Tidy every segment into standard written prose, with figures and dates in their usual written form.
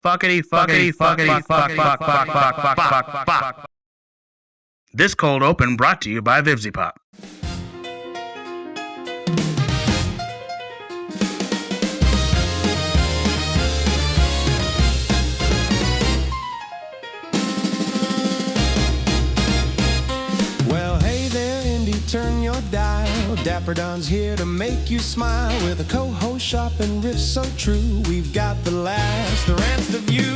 Fuckity fuckity fuckity fuck fuck fuck fuck fuck fuck. This cold open brought to you by VivzyPop. Well, hey there, Indy, turn your dial. Dapper Don's here to make you smile with a co-host sharp and riff so true. We've got the laughs, the rants, the view.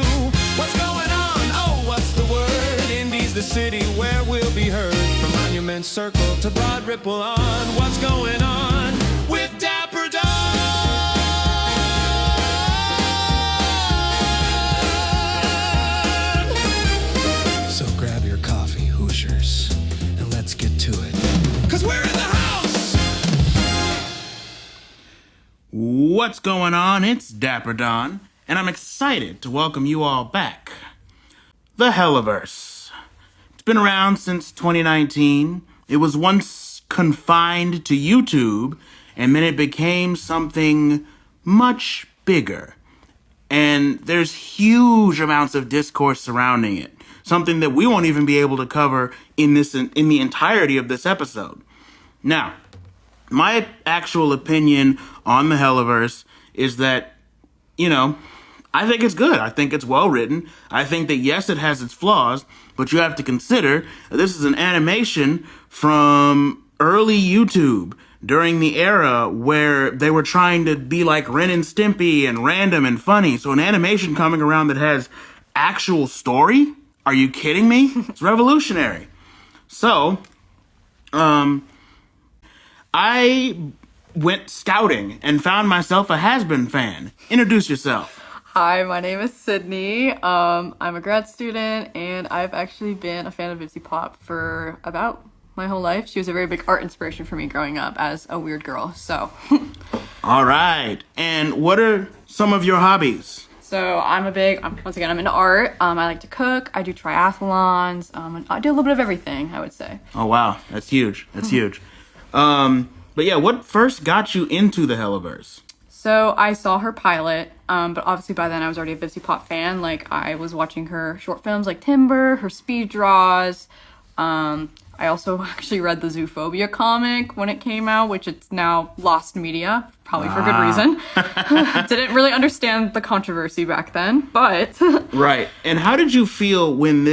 What's going on? Oh, what's the word? Indy's the city where we'll be heard. From Monument Circle to Broad Ripple on. What's going on with Dapper Don? So grab your coffee, Hoosiers, and let's get to it. 'Cause we're in the house! What's going on? It's Dapper Don, and I'm excited to welcome you all back. The Hellaverse. It's been around since 2019. It was once confined to YouTube, and then it became something much bigger. And there's huge amounts of discourse surrounding it. Something that we won't even be able to cover in the entirety of this episode. Now, my actual opinion on the Hellaverse is that, I think it's good. I think it's well written. I think that, yes, it has its flaws, but you have to consider that this is an animation from early YouTube during the era where they were trying to be like Ren and Stimpy and random and funny. So an animation coming around that has actual story? Are you kidding me? It's revolutionary. So, I went scouting and found myself a Has-Been fan. Introduce yourself. Hi, my name is Sydney. I'm a grad student, and I've actually been a fan of VivzyPop for about my whole life. She was a very big art inspiration for me growing up as a weird girl, so. All right. And what are some of your hobbies? So I'm into art. I like to cook. I do triathlons. And I do a little bit of everything, I would say. Oh, wow. That's huge. That's huge. But yeah, what first got you into the Hellaverse? So I saw her pilot, but obviously by then I was already a VivzyPop fan. Like, I was watching her short films like Timber, her speed draws. I also actually read the Zoophobia comic when it came out, which it's now lost media, probably for good reason. Didn't really understand the controversy back then, but... Right. And how did you feel when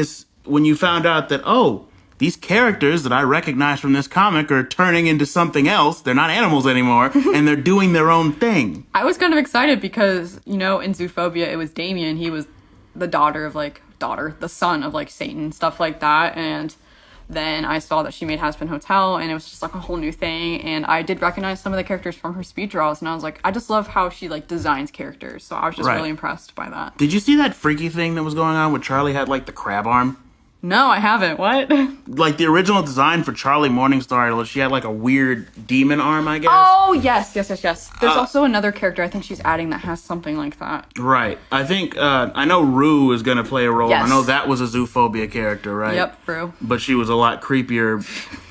you found out that, these characters that I recognize from this comic are turning into something else? They're not animals anymore, and they're doing their own thing. I was kind of excited because, in Zoophobia, it was Damien. He was the the son of, Satan, stuff like that, and... Then I saw that she made Has-Been Hotel, and it was just like a whole new thing. And I did recognize some of the characters from her speed draws, and I was like, I just love how she designs characters. So I was just really impressed by that. Did you see that freaky thing that was going on where Charlie had the crab arm? No, I haven't. What? The original design for Charlie Morningstar, she had a weird demon arm, I guess. Oh, yes. There's also another character I think she's adding that has something like that. Right. I think, I know Rue is going to play a role. Yes. I know that was a Zoophobia character, right? Yep, Rue. But she was a lot creepier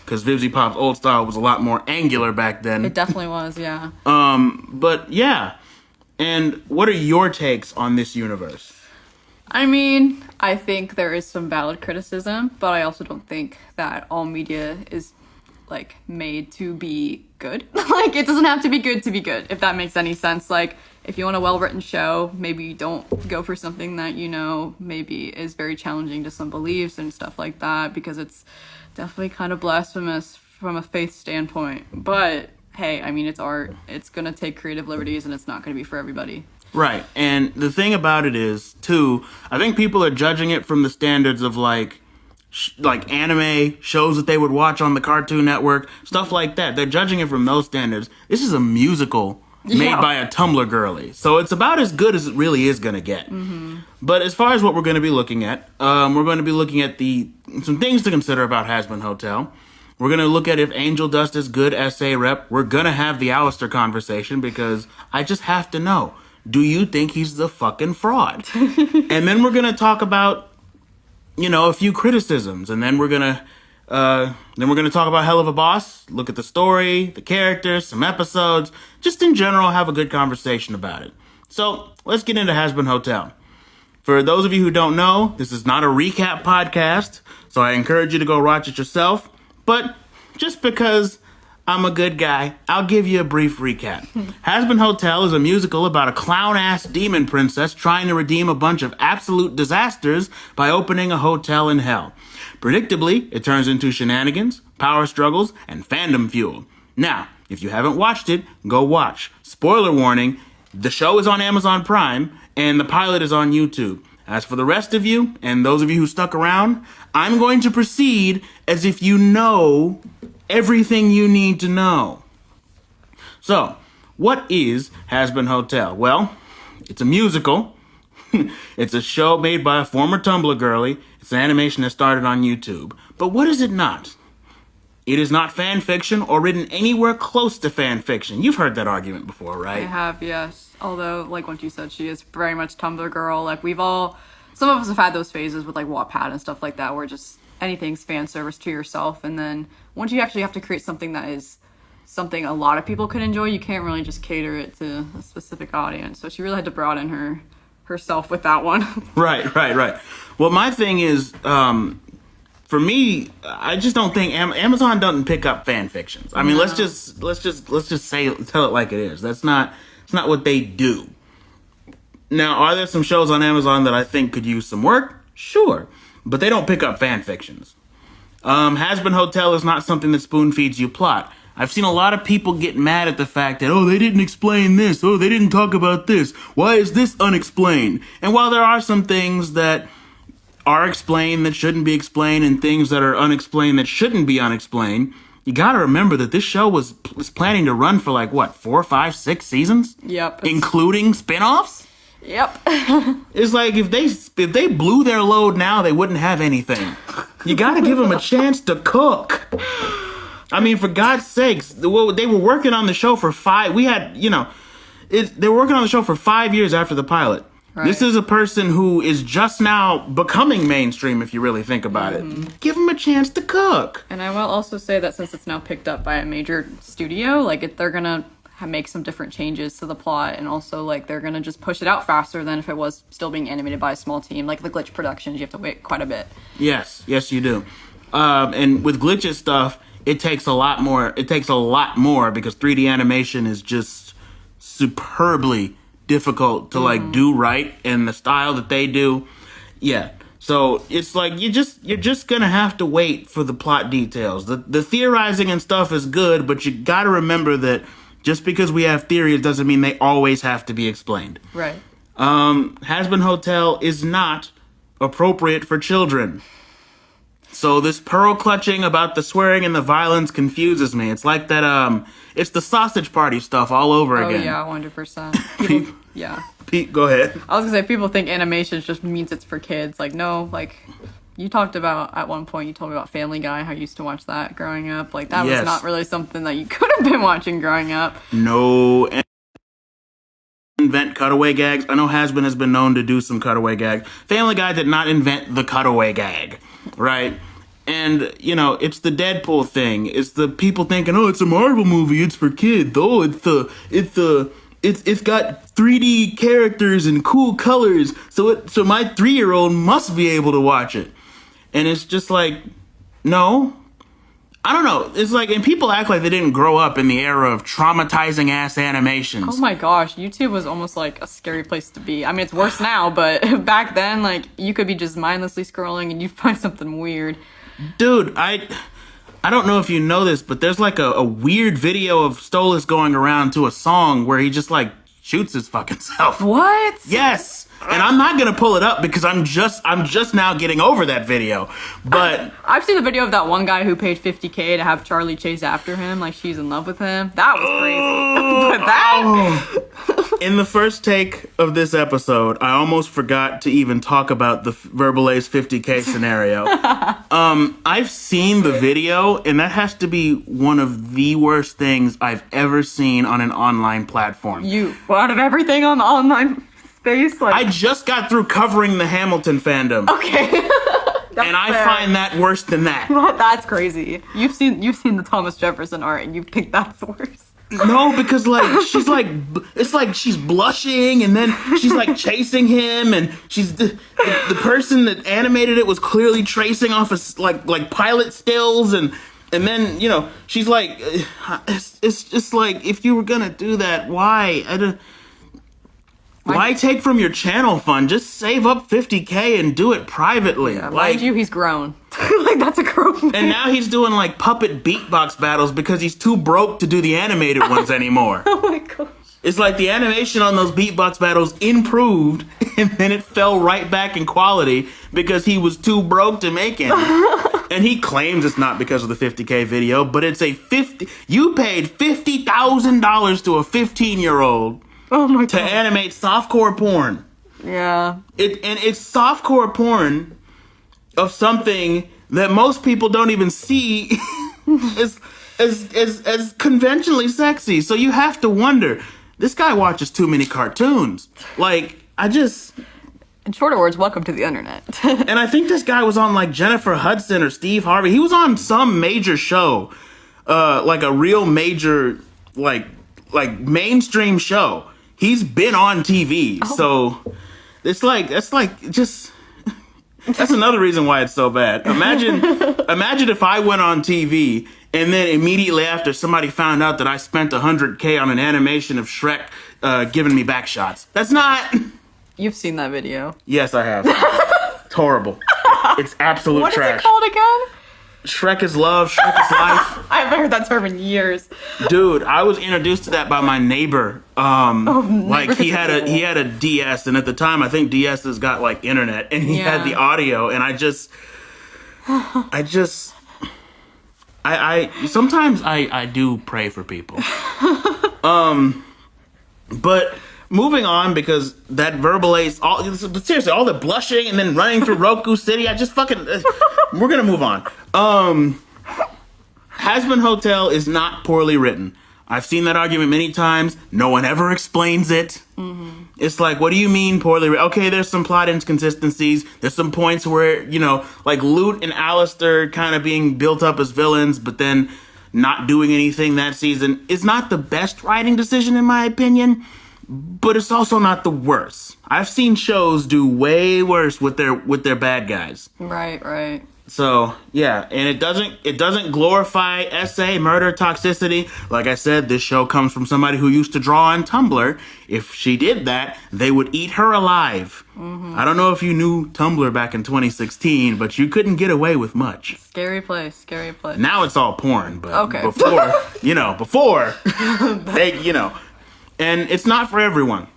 because VivzyPop's old style was a lot more angular back then. It definitely was, yeah. But yeah. And what are your takes on this universe? I mean, I think there is some valid criticism, but I also don't think that all media is, made to be good. It doesn't have to be good, if that makes any sense. If you want a well-written show, maybe don't go for something that, maybe is very challenging to some beliefs and stuff like that, because it's definitely kind of blasphemous from a faith standpoint. But, hey, I mean, it's art. It's gonna take creative liberties, and it's not gonna be for everybody. Right, and the thing about it is, too, I think people are judging it from the standards of, anime, shows that they would watch on the Cartoon Network, stuff like that. They're judging it from those standards. This is a musical made by a Tumblr girly, so it's about as good as it really is going to get. Mm-hmm. But as far as what we're going to be looking at, we're going to be looking at some things to consider about Has-Been Hotel. We're going to look at if Angel Dust is good SA rep. We're going to have the Alistair conversation because I just have to know. Do you think he's the fucking fraud? And then we're going to talk about, a few criticisms. And then we're going to talk about Hell of a Boss, look at the story, the characters, some episodes, just in general have a good conversation about it. So let's get into Has-Been Hotel. For those of you who don't know, this is not a recap podcast, so I encourage you to go watch it yourself. But just because I'm a good guy, I'll give you a brief recap. Hazbin Hotel is a musical about a clown-ass demon princess trying to redeem a bunch of absolute disasters by opening a hotel in hell. Predictably, it turns into shenanigans, power struggles, and fandom fuel. Now, if you haven't watched it, go watch. Spoiler warning, the show is on Amazon Prime, and the pilot is on YouTube. As for the rest of you, and those of you who stuck around, I'm going to proceed as if you know everything you need to know. So, what is Hazbin Hotel? Well, it's a musical. It's a show made by a former Tumblr girly. It's an animation that started on YouTube. But what is it not? It is not fan fiction or written anywhere close to fan fiction. You've heard that argument before, right? I have, yes. Although, like what you said, she is very much Tumblr girl. Like, some of us have had those phases with, like, Wattpad and stuff like that, where just anything's fan service to yourself. And then once you actually have to create something that is something a lot of people could enjoy, you can't really just cater it to a specific audience. So she really had to broaden herself with that one. Right. Well, my thing is, for me, I just don't think Amazon doesn't pick up fan fictions. I mean, let's just tell it like it is. It's not what they do. Now, are there some shows on Amazon that I think could use some work? Sure, but they don't pick up fan fictions. Hazbin Hotel is not something that spoon feeds you plot. I've seen a lot of people get mad at the fact that, they didn't explain this, they didn't talk about this, why is this unexplained? And while there are some things that are explained that shouldn't be explained and things that are unexplained that shouldn't be unexplained, you gotta remember that this show was planning to run for 4, 5, 6 seasons? Yep. Including spin-offs? Yep. It's like if they blew their load now, they wouldn't have anything. You gotta give them a chance to cook. I mean, for God's sakes, they were working on the show for 5. They were working on the show for 5 years after the pilot. Right. This is a person who is just now becoming mainstream, if you really think about it. Give them a chance to cook. And I will also say that since it's now picked up by a major studio, they're gonna make some different changes to the plot, and also they're gonna just push it out faster than if it was still being animated by a small team. Like the Glitch productions, you have to wait quite a bit. Yes, you do. And with Glitch's stuff, it takes a lot more. It takes a lot more because 3D animation is just superbly difficult to do right, and the style that they do. Yeah. So it's you're just gonna have to wait for the plot details. The theorizing and stuff is good, but you gotta remember that just because we have theories doesn't mean they always have to be explained. Right. Hazbin Hotel is not appropriate for children. So this pearl clutching about the swearing and the violence confuses me. It's like that, it's the Sausage Party stuff all over again. Oh, yeah, 100%. Yeah. Pete, go ahead. I was gonna say, people think animation just means it's for kids. No, you talked about, at one point, you told me about Family Guy, how you used to watch that growing up. That was not really something that you could have been watching growing up. No. Invent cutaway gags. I know Hazbin has been known to do some cutaway gags. Family Guy did not invent the cutaway gag, right? And, it's the Deadpool thing. It's the people thinking, it's a Marvel movie, it's for kids. It's got 3D characters and cool colors, so my 3-year-old must be able to watch it. And it's just no. I don't know. It's and people act like they didn't grow up in the era of traumatizing ass animations. Oh my gosh, YouTube was almost like a scary place to be. I mean, it's worse now, but back then, you could be just mindlessly scrolling and you find something weird. Dude, I don't know if you know this, but there's a weird video of Stolas going around to a song where he just shoots his fucking self. What? Yes. And I'm not gonna pull it up because I'm just now getting over that video. But I've seen the video of that one guy who paid $50K to have Charlie chase after him, she's in love with him. That was crazy. But that in the first take of this episode, I almost forgot to even talk about the Verbalace 50K scenario. I've seen the video, and that has to be one of the worst things I've ever seen on an online platform. Out of everything on the online space, I just got through covering the Hamilton fandom. Okay. And I find that worse than that. That's crazy. You've seen the Thomas Jefferson art, and you think that's worse. No, because like she's like it's like she's blushing and then she's like chasing him and she's the person that animated it was clearly tracing off of like pilot stills and then she's like it's just like if you were gonna do that, why take from your channel fund? Just save up $50K and do it privately. Yeah, mind you, he's grown. Like, that's a grown man. And now he's doing, like, puppet beatbox battles because he's too broke to do the animated ones anymore. Oh, my gosh. It's like the animation on those beatbox battles improved, and then it fell right back in quality because he was too broke to make it. And he claims it's not because of the $50K video, but it's you paid $50,000 to a 15-year-old. Oh my god. To animate softcore porn. Yeah. It's softcore porn of something that most people don't even see as conventionally sexy. So you have to wonder, this guy watches too many cartoons. Like, in shorter words, welcome to the internet. And I think this guy was on like Jennifer Hudson or Steve Harvey. He was on some major show, like a real major, like mainstream show. He's been on TV, so that's another reason why it's so bad. Imagine if I went on TV and then immediately after somebody found out that I spent $100K on an animation of Shrek giving me back shots. That's not. You've seen that video. Yes, I have. It's horrible. It's absolute What trash. is it called again? Shrek is love, Shrek is life. I haven't heard that term in years. Dude, I was introduced to that by my neighbor. Like he had a DS, and at the time I think DS's got like internet, and he had the audio, and I sometimes I do pray for people. But moving on, because that verbal ace, but seriously, all the blushing and then running through Roku City, I just fucking, we're gonna move on. Hazbin Hotel is not poorly written. I've seen that argument many times. No one ever explains it. Mm-hmm. It's like, what do you mean poorly written? Okay, there's some plot inconsistencies. There's some points where, like Lute and Alistair kind of being built up as villains, but then not doing anything that season is not the best writing decision in my opinion. But it's also not the worst. I've seen shows do way worse with their bad guys. Right. So yeah, and it doesn't glorify SA murder toxicity. Like I said, this show comes from somebody who used to draw on Tumblr. If she did that, they would eat her alive. Mm-hmm. I don't know if you knew Tumblr back in 2016, but you couldn't get away with much. Scary place. Now it's all porn, but okay. before they, and it's not for everyone.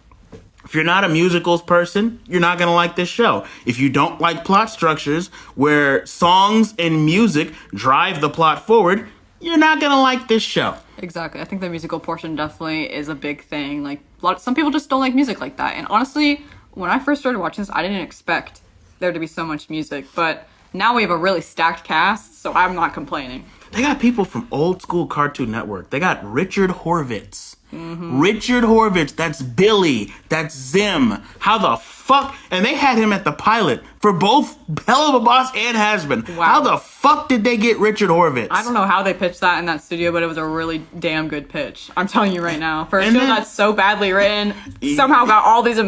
If you're not a musicals person, you're not going to like this show. If you don't like plot structures where songs and music drive the plot forward, you're not going to like this show. Exactly. I think the musical portion definitely is a big thing. Like, some people just don't like music like that. And honestly, when I first started watching this, I didn't expect there to be so much music. But now we have a really stacked cast, so I'm not complaining. They got people from old school Cartoon Network. They got Richard Horvitz. Mm-hmm. Richard Horvitz, that's Billy, that's Zim. How the fuck? And they had him at the pilot for both Hell of a Boss and Hazbin. Wow. How the fuck did they get Richard Horvitz? I don't know how they pitched that in that studio, but it was a really damn good pitch. I'm telling you right now. For a show that's so badly written, somehow got all these,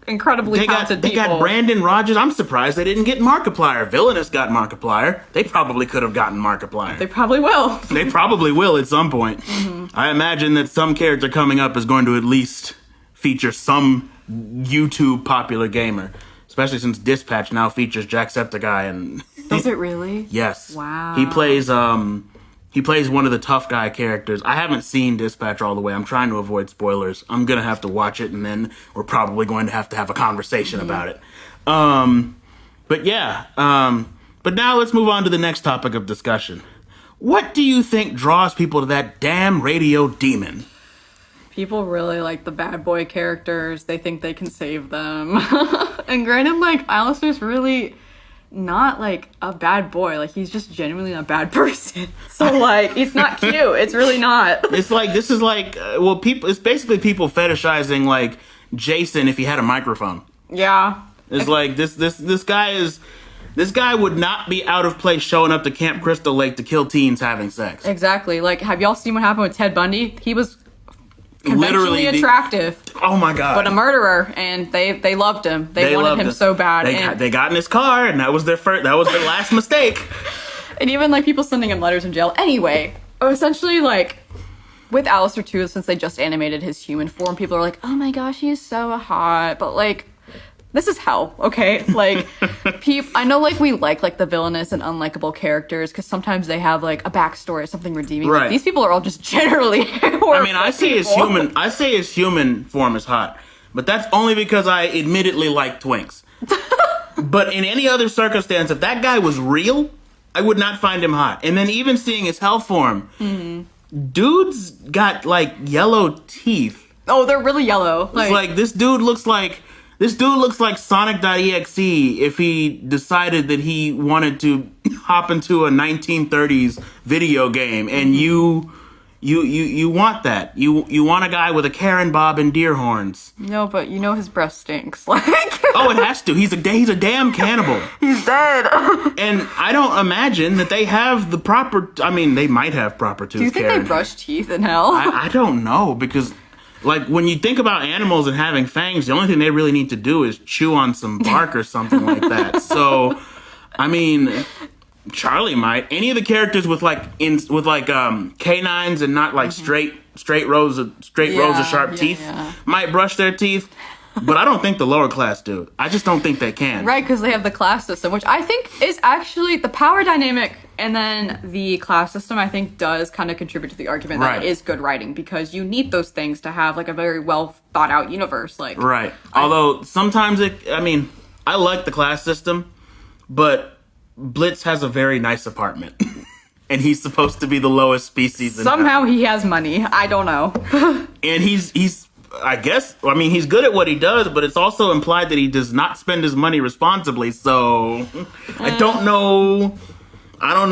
incredibly talented people. They got Brandon Rogers. I'm surprised they didn't get Markiplier. Villainous got Markiplier. They probably could have gotten Markiplier. They probably will. They probably will at some point. Mm-hmm. I imagine that some character coming up is going to at least feature some YouTube popular gamer. Especially since Dispatch now features Jacksepticeye and... Does it really? Yes. Wow. He plays one of the tough guy characters. I haven't seen Dispatch all the way. I'm trying to avoid spoilers. I'm going to have to watch it, and then we're probably going to have a conversation about it. But now let's move on to the next topic of discussion. What do you think draws people to that damn radio demon? People really like the bad boy characters. They think they can save them. And granted, Alistair's really... not a bad boy, he's just genuinely a bad person. So it's not cute. It's really not. It's this is people. It's basically people fetishizing Jason if he had a microphone. Yeah. It's this guy is This guy would not be out of place showing up to Camp Crystal Lake to kill teens having sex. Exactly. Like, have y'all seen what happened with Ted Bundy? He was conventionally attractive. Oh my god! But a murderer, and they loved him. They wanted him so bad. They got in his car, and that was their last mistake. And even like people sending him letters in jail. Anyway, essentially, like with Alistair too, since they just animated his human form, people are like, "Oh my gosh, he's so hot," but like. This is hell, okay? Like, I know, like, we like the villainous and unlikable characters because sometimes they have, like, a backstory, something redeeming. Right. Like, these people are all just generally horrible. I mean, I say his human form is hot, but that's only because I admittedly like twinks. But in any other circumstance, if that guy was real, I would not find him hot. And then even seeing his hell form, dude's got, like, yellow teeth. Oh, they're really yellow. It's like, this dude looks like Sonic.exe if he decided that he wanted to hop into a 1930s video game, and you want that. You want a guy with a Karen bob and deer horns. No, but you know his breath stinks. Like, oh, it has to. He's a damn cannibal. He's dead. And I don't imagine that they have the proper. I mean, they might have proper tooth care. Do you think they brush teeth in hell? I don't know, because. Like, when you think about animals and having fangs, the only thing they really need to do is chew on some bark or something like that. So, I mean, Charlie might. Any of the characters with canines and not like straight rows of sharp teeth might brush their teeth. But I don't think the lower class do. I just don't think they can. Right, because they have the class system, which I think is actually the power dynamic, and then the class system, I think, does kind of contribute to the argument that it is good writing, because you need those things to have, like, a very well thought out universe. Like, right. Although, sometimes I like the class system, but Blitz has a very nice apartment. And he's supposed to be the lowest species. Somehow he has money. I don't know. And he's I guess, I mean, he's good at what he does, but it's also implied that he does not spend his money responsibly, so I don't know. I don't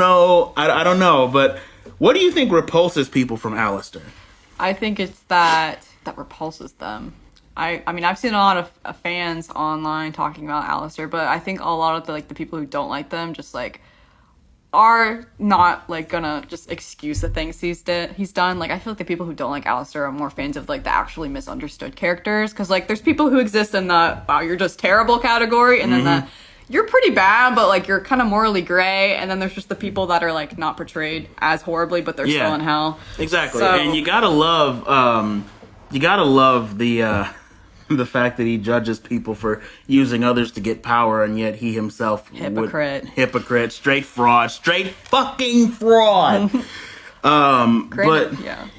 know, but what do you think repulses people from Alistair? I think it's that repulses them. I mean, I've seen a lot of fans online talking about Alistair, but I think a lot of the people who don't like them just, like, are not, like, gonna just excuse the things he's done. Like, I feel like the people who don't like Alistair are more fans of, like, the actually misunderstood characters. Because, like, there's people who exist in the, wow, you're just terrible category. And then the, you're pretty bad, but, like, you're kind of morally gray. And then there's just the people that are, like, not portrayed as horribly, but they're still in hell. Exactly. So, and you gotta love the fact that he judges people for using others to get power, and yet he himself hypocrite, straight fucking fraud. But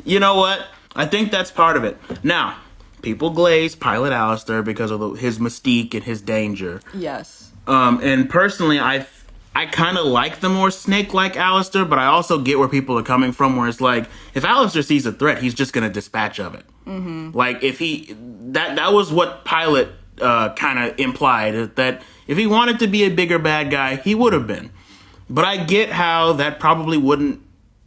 you know what? I think that's part of it. Now, people glaze Pilot Alistair because of his mystique and his danger. Yes. And personally, I kind of like the more snake-like Alistair, but I also get where people are coming from, where it's like, if Alistair sees a threat, he's just going to dispatch of it. Mm-hmm. Like, if that was what Pilot kind of implied, that if he wanted to be a bigger bad guy, he would have been. But I get how that probably wouldn't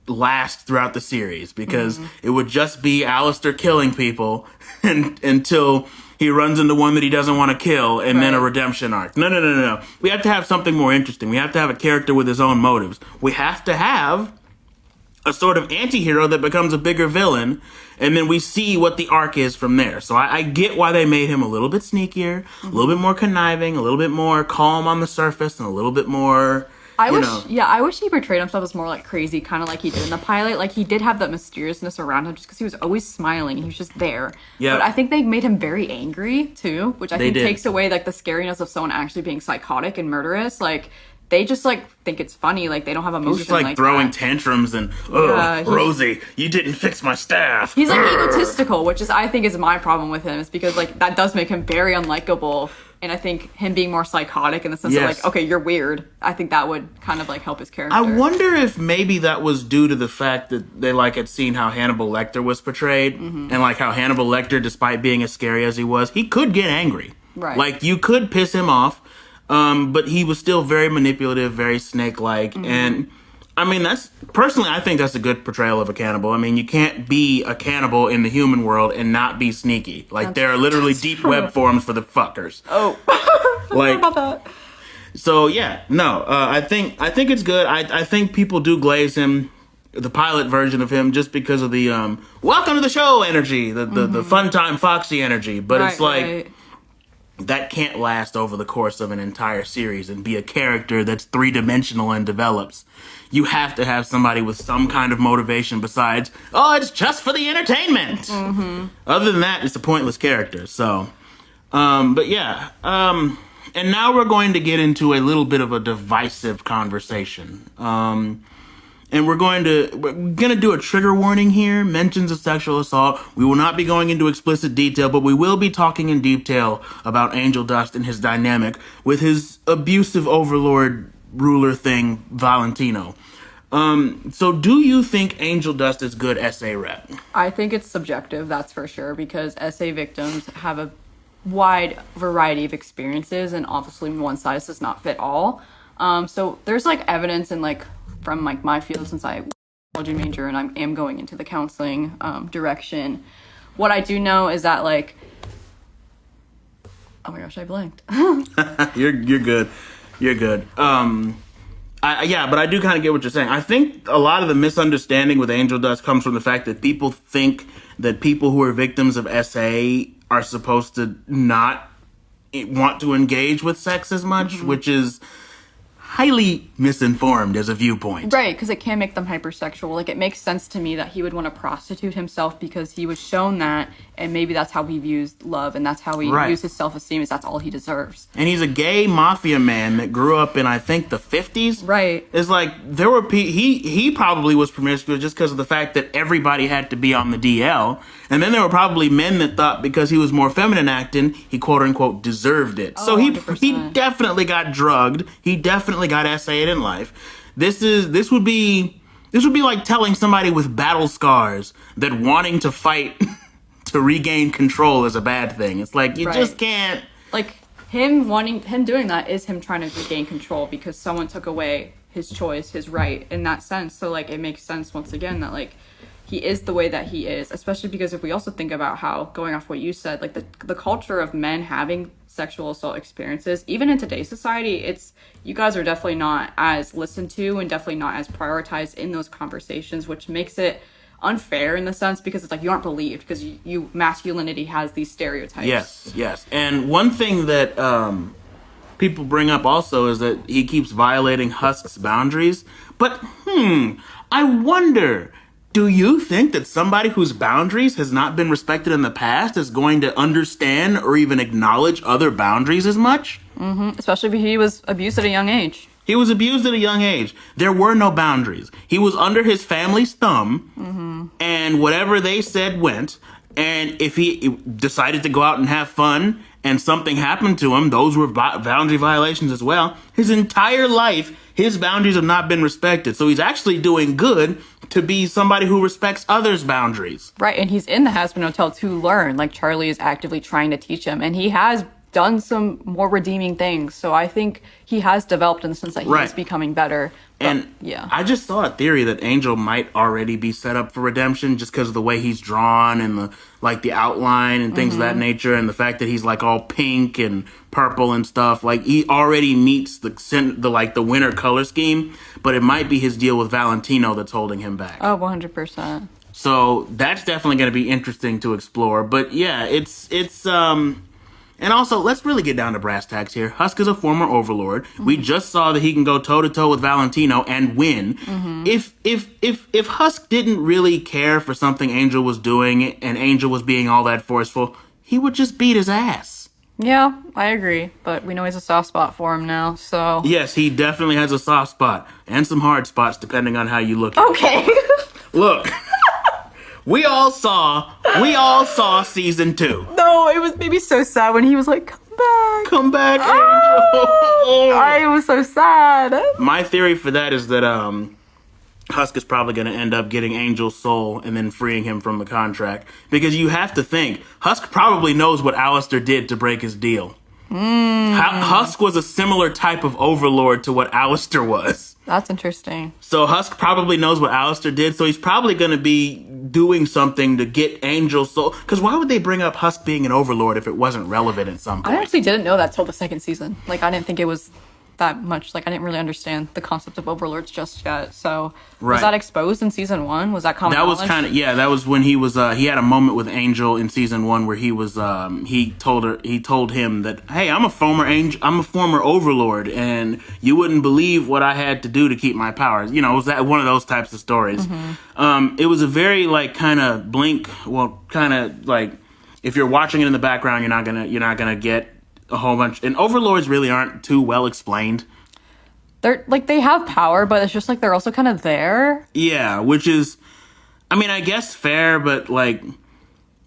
last throughout the series, because it would just be Alistair killing people until he runs into one that he doesn't want to kill, and then a redemption arc. No. We have to have something more interesting. We have to have a character with his own motives. We have to have a sort of anti-hero that becomes a bigger villain, and then we see what the arc is from there. So I get why they made him a little bit sneakier, a little bit more conniving, a little bit more calm on the surface, and a little bit more... I wish he portrayed himself as more, like, crazy, kind of like he did in the pilot. Like, he did have that mysteriousness around him just because he was always smiling. He was just there. Yeah. But I think they made him very angry, too, which I think takes away, like, the scariness of someone actually being psychotic and murderous. Like, they just, like, think it's funny. Like, they don't have emotion. He's just, like throwing tantrums and, Rosie, you didn't fix my staff. He's, like, egotistical, which I think is my problem with him. Is because, like, that does make him very unlikable. And I think him being more psychotic in the sense of, like, okay, you're weird. I think that would kind of, like, help his character. I wonder if maybe that was due to the fact that they, like, had seen how Hannibal Lecter was portrayed. Mm-hmm. And, like, how Hannibal Lecter, despite being as scary as he was, he could get angry. Right. Like, you could piss him off, but he was still very manipulative, very snake-like. Mm-hmm. And, I mean, personally, I think that's a good portrayal of a cannibal. I mean, you can't be a cannibal in the human world and not be sneaky. Like, there are literally deep web forums for the fuckers. Oh. Like, about that. So yeah, no, I think it's good. I think people do glaze him, the pilot version of him, just because of the welcome to the show energy, the fun time Foxy energy. But it's like that can't last over the course of an entire series and be a character that's 3-dimensional and develops. You have to have somebody with some kind of motivation besides, oh, it's just for the entertainment. Other than that, it's a pointless character. So, but yeah. And now we're going to get into a little bit of a divisive conversation. And we're gonna do a trigger warning here, mentions of sexual assault. We will not be going into explicit detail, but we will be talking in detail about Angel Dust and his dynamic with his abusive overlord ruler thing, Valentino. So do you think Angel Dust is good SA rep? I think it's subjective, that's for sure, because SA victims have a wide variety of experiences, and obviously one size does not fit all. So there's like evidence and like from like my field, since I biology major and I am going into the counseling direction. What I do know is that like, oh my gosh, I blanked. You're good. You're good. Yeah, but I do kind of get what you're saying. I think a lot of the misunderstanding with Angel Dust comes from the fact that people think that people who are victims of SA are supposed to not want to engage with sex as much, which is highly misinformed as a viewpoint. Right, because it can make them hypersexual. Like, it makes sense to me that he would want to prostitute himself because he was shown that, and maybe that's how he views love, and that's how he views his self-esteem, is that's all he deserves. And he's a gay mafia man that grew up in, I think, the 50s. Right. It's like, there were he probably was promiscuous just because of the fact that everybody had to be on the DL. And then there were probably men that thought because he was more feminine acting, he quote-unquote deserved it. So he definitely got drugged. He definitely got SA'd in life. This would be like telling somebody with battle scars that wanting to fight to regain control is a bad thing. It's like, you just can't. Like, him doing that is him trying to regain control because someone took away his choice, his right in that sense. So, like, it makes sense once again that, like, he is the way that he is, especially because if we also think about how, going off what you said, like the culture of men having sexual assault experiences, even in today's society, you guys are definitely not as listened to and definitely not as prioritized in those conversations, which makes it unfair in the sense because it's like you aren't believed because you masculinity has these stereotypes. Yes. And one thing that people bring up also is that he keeps violating Husk's boundaries. But I wonder, do you think that somebody whose boundaries has not been respected in the past is going to understand or even acknowledge other boundaries as much? Especially if he was abused at a young age. He was abused at a young age. There were no boundaries. He was under his family's thumb, and whatever they said went. And if he decided to go out and have fun and something happened to him, those were boundary violations as well. His entire life, his boundaries have not been respected. So he's actually doing good to be somebody who respects others' boundaries. Right, and he's in the Has Been Hotel to learn. Like, Charlie is actively trying to teach him, and he has done some more redeeming things. So I think he has developed in the sense that he is becoming better. But, and I just saw a theory that Angel might already be set up for redemption just because of the way he's drawn and the outline and things of that nature, and the fact that he's like all pink and purple and stuff. Like, he already meets the winter color scheme, but it might be his deal with Valentino that's holding him back. Oh, 100%. So that's definitely going to be interesting to explore. But yeah, it's and also, let's really get down to brass tacks here. Husk is a former overlord. We just saw that he can go toe-to-toe with Valentino and win. If Husk didn't really care for something Angel was doing and Angel was being all that forceful, he would just beat his ass. Yeah, I agree. But we know he has a soft spot for him now, so... Yes, he definitely has a soft spot. And some hard spots, depending on how you look at it. Look... We all saw season 2. No, it made me so sad when he was like, come back, Angel. I was so sad. My theory for that is that Husk is probably going to end up getting Angel's soul and then freeing him from the contract. Because you have to think, Husk probably knows what Alistair did to break his deal. Husk was a similar type of overlord to what Alistair was. That's interesting. So Husk probably knows what Alistair did, so he's probably going to be doing something to get Angel's soul. Because why would they bring up Husk being an overlord if it wasn't relevant at some point? I actually didn't know that till the second season. Like, I didn't think it was that much, like, I didn't really understand the concept of overlords just yet. So Right. was that exposed in season 1? Was that common That was knowledge? kind of, yeah, that was when he was, he had a moment with Angel in season 1 where he was, he told him that, hey, I'm a former overlord, and you wouldn't believe what I had to do to keep my powers. You know, it was that one of those types of stories. It was a very, like, kind of if you're watching it in the background, you're not gonna get a whole bunch, and overlords really aren't too well explained. They're, like, they have power, but it's just, like, they're also kind of there. Yeah, which is, I mean, I guess fair, but, like,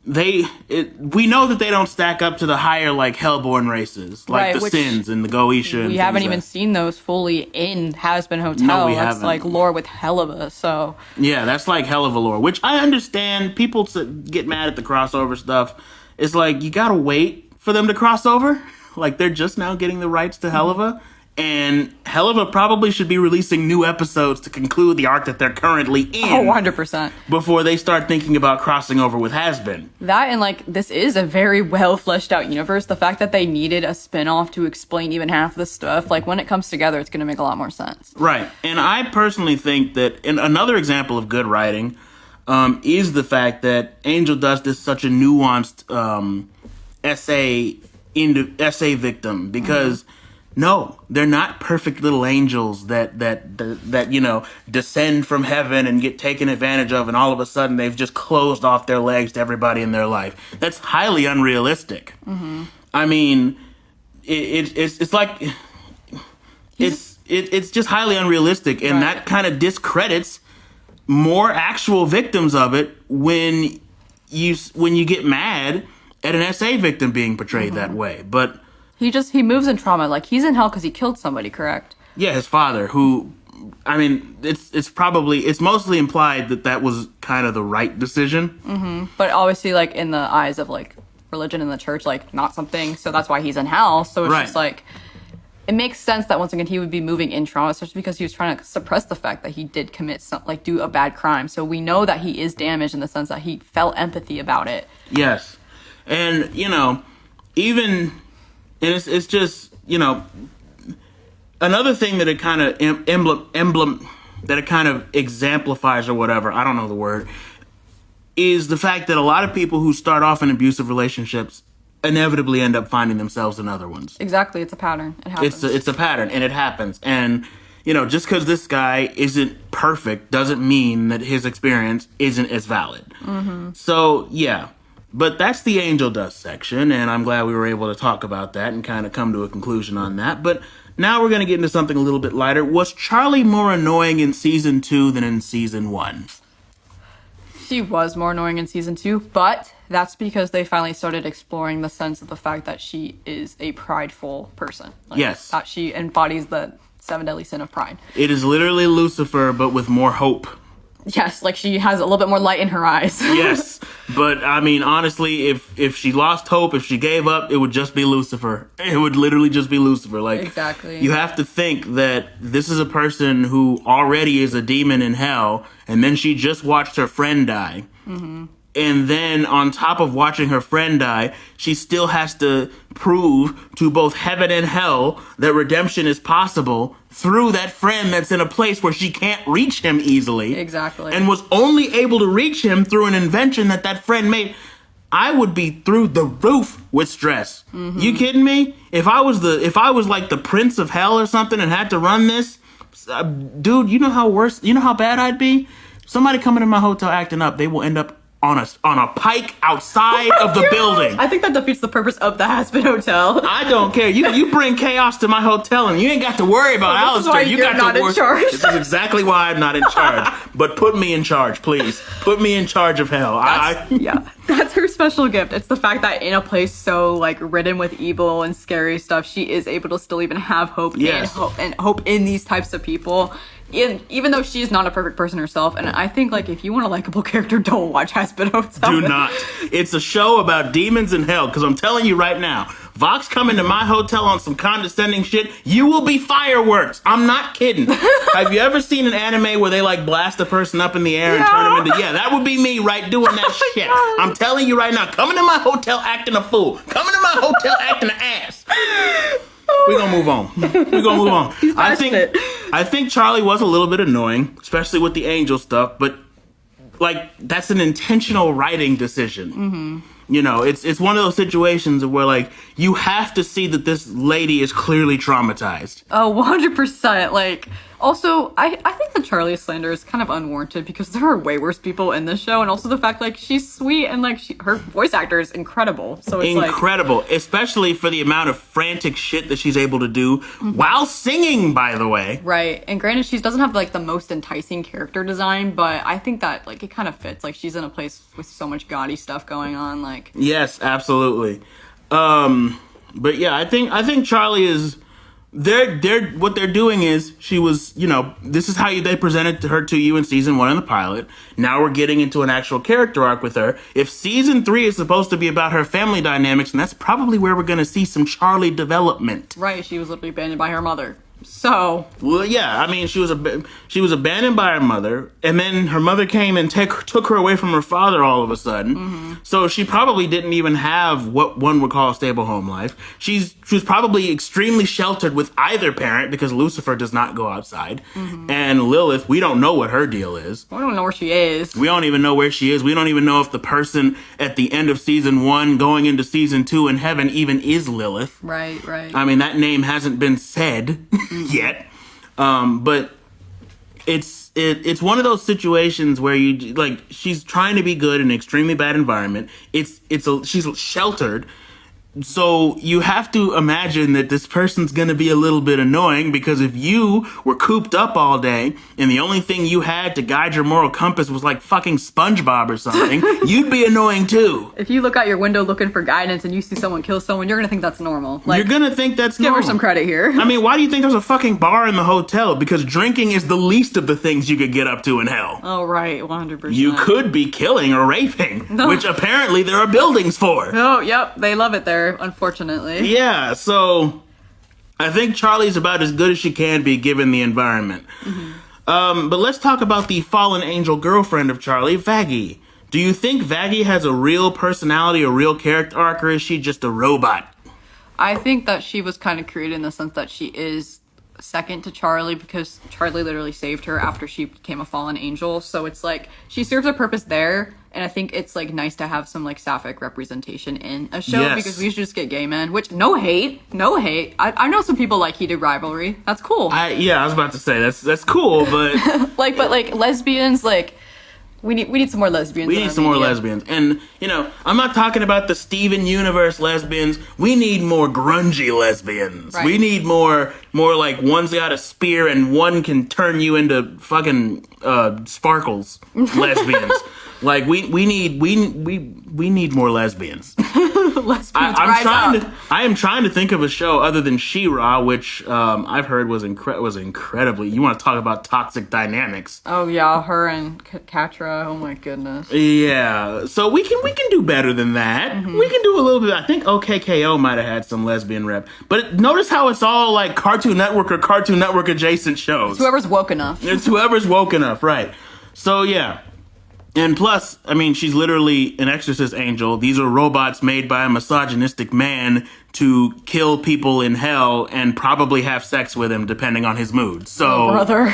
we know that they don't stack up to the higher, like, Hellborn races, like Right, the which Sins and the Goetia. We haven't even seen those fully in Has-Been Hotel. No, we That's haven't. like lore with Hellaverse, so... Yeah, that's like hell of a lore, which I understand. People get mad at the crossover stuff. It's like, you gotta wait for them to cross over. Like, they're just now getting the rights to Helava. And Helava probably should be releasing new episodes to conclude the arc that they're currently in. Oh, 100%. Before they start thinking about crossing over with Has-Been. That, and, like, this is a very well fleshed out universe. The fact that they needed a spin-off to explain even half the stuff, like, when it comes together, it's going to make a lot more sense. Right. And I personally think that, and another example of good writing is the fact that Angel Dust is such a nuanced essay victim, because no, they're not perfect little angels that you know, descend from heaven and get taken advantage of, and all of a sudden they've just closed off their legs to everybody in their life. That's highly unrealistic. I mean, it's like it's just highly unrealistic, and that kind of discredits more actual victims of it when you get mad at an SA victim being portrayed that way. But He moves in trauma. Like, he's in hell because he killed somebody, correct? yeah, his father, who, I mean, it's mostly implied that was kind of the right decision. But obviously, like, in the eyes of, like, religion and the church, like, not something. So that's why he's in hell. So it's just, like, it makes sense that, once again, he would be moving in trauma, especially because he was trying to suppress the fact that he did commit do a bad crime. So we know that he is damaged in the sense that he felt empathy about it. Yes. And, you know, even... And it's just, you know, another thing that it kind of that it kind of exemplifies, or whatever, I don't know the word, is the fact that a lot of people who start off in abusive relationships inevitably end up finding themselves in other ones. Exactly, it's a pattern. It happens. It's a pattern, and it happens. And, you know, just because this guy isn't perfect doesn't mean that his experience isn't as valid. So, yeah. But that's the Angel Dust section, and I'm glad we were able to talk about that and kind of come to a conclusion on that. But now we're going to get into something a little bit lighter. Was Charlie more annoying in Season 2 than in Season 1? She was more annoying in season 2, but that's because they finally started exploring the sense of the fact that she is a prideful person. Like, Yes. that she embodies the 7 deadly sin of pride. It is literally Lucifer, but with more hope. Yes, like, she has a little bit more light in her eyes. Yes, but I mean, honestly, if she lost hope, if she gave up, it would just be Lucifer. It would literally just be Lucifer. Like, Exactly. You have to think that this is a person who already is a demon in hell, and then she just watched her friend die. And then on top of watching her friend die, she still has to prove to both heaven and hell that redemption is possible through that friend that's in a place where she can't reach him easily. Exactly. And was only able to reach him through an invention that friend made. I would be through the roof with stress. You kidding me? If I was like the prince of hell or something and had to run this, dude, you know how bad I'd be? Somebody coming to my hotel acting up, they will end up on a pike outside of the building. I think that defeats the purpose of the Has-Been Hotel. I don't care. You bring chaos to my hotel, and you ain't got to worry about This is Alistair. why You you're got not to in worry. charge. This is exactly why I'm not in charge. But put me in charge, please. Put me in charge of hell. Yeah, that's her special gift. It's the fact that in a place so, like, ridden with evil and scary stuff, she is able to still even have hope. Yes. And hope in these types of people. Even though she's not a perfect person herself. And I think, like, if you want a likable character, don't watch Has-Been Hotel. Do not. It's a show about demons in hell, because I'm telling you right now, Vox coming to my hotel on some condescending shit, you will be fireworks. I'm not kidding. Have you ever seen an anime where they, like, blast a person up in the air and turn them into... Yeah, that would be me, right, doing that shit. God. I'm telling you right now, coming to my hotel acting a fool. Coming to my hotel acting an ass. We're gonna move on. We're gonna move on. passionate. I think Charlie was a little bit annoying, especially with the angel stuff, but like that's an intentional writing decision. Mm-hmm. You know, it's one of those situations where like you have to see that this lady is clearly traumatized. Oh, 100%. Like, also, I think the Charlie slander is kind of unwarranted because there are way worse people in this show, and also the fact like she's sweet and like her voice actor is incredible. So it's incredible, especially for the amount of frantic shit that she's able to do while singing, by the way. Right. And granted, she doesn't have like the most enticing character design, but I think that like it kind of fits. Like she's in a place with so much gaudy stuff going on. Like, yes, absolutely. But yeah, I think Charlie is. They're what they're doing is she was, you know, this is how they presented her to you in season 1 in the pilot. Now we're getting into an actual character arc with her. If season 3 is supposed to be about her family dynamics, and that's probably where we're going to see some Charlie development. Right, she was literally abandoned by her mother. So, well, yeah, I mean, she was abandoned by her mother, and then her mother came and took her away from her father all of a sudden. Mm-hmm. So she probably didn't even have what one would call a stable home life. She was probably extremely sheltered with either parent because Lucifer does not go outside, and Lilith, we don't know what her deal is. We don't know where she is. We don't even know where she is. We don't even know if the person at the end of season 1 going into season 2 in heaven even is Lilith. Right, right. I mean, that name hasn't been said yet, but it's one of those situations where you like she's trying to be good in an extremely bad environment. She's sheltered, so you have to imagine that this person's gonna be a little bit annoying because if you were cooped up all day and the only thing you had to guide your moral compass was like fucking SpongeBob or something, you'd be annoying too. If you look out your window looking for guidance and you see someone kill someone, you're gonna think that's normal. Like, you're gonna think that's give normal. her some credit here. I mean, why do you think there's a fucking bar in the hotel? Because drinking is the least of the things you could get up to in hell. Oh, right, 100%. You could be killing or raping, which apparently there are buildings for. Oh, yep, they love it there, unfortunately. Yeah, so I think Charlie's about as good as she can be given the environment. But let's talk about the fallen angel girlfriend of Charlie, Vaggie. Do you think Vaggie has a real personality, a real character arc, or is she just a robot? I think that she was kind of created in the sense that she is second to Charlie because Charlie literally saved her after she became a fallen angel. So it's like she serves a purpose there. And I think it's like nice to have some like sapphic representation in a show because we should just get gay men, which no hate. I know some people like heated rivalry. That's cool. I was about to say that's cool, but like lesbians, like we need some more lesbians. We need some more lesbians. And, you know, I'm not talking about the Steven Universe lesbians. We need more grungy lesbians. Right. We need more like one's got a spear and one can turn you into fucking sparkles lesbians. Like we need more lesbians. I am trying to think of a show other than She-Ra, which I've heard was incredibly. You want to talk about toxic dynamics? Oh yeah, her and Katra. Oh my goodness. Yeah, so we can do better than that. We can do a little bit. I think OKKO might have had some lesbian rep, but notice how it's all like Cartoon Network or Cartoon Network adjacent shows. It's whoever's woke enough. It's whoever's woke enough, right? So yeah. And plus, I mean, she's literally an exorcist angel. These are robots made by a misogynistic man to kill people in hell and probably have sex with him, depending on his mood. So, brother.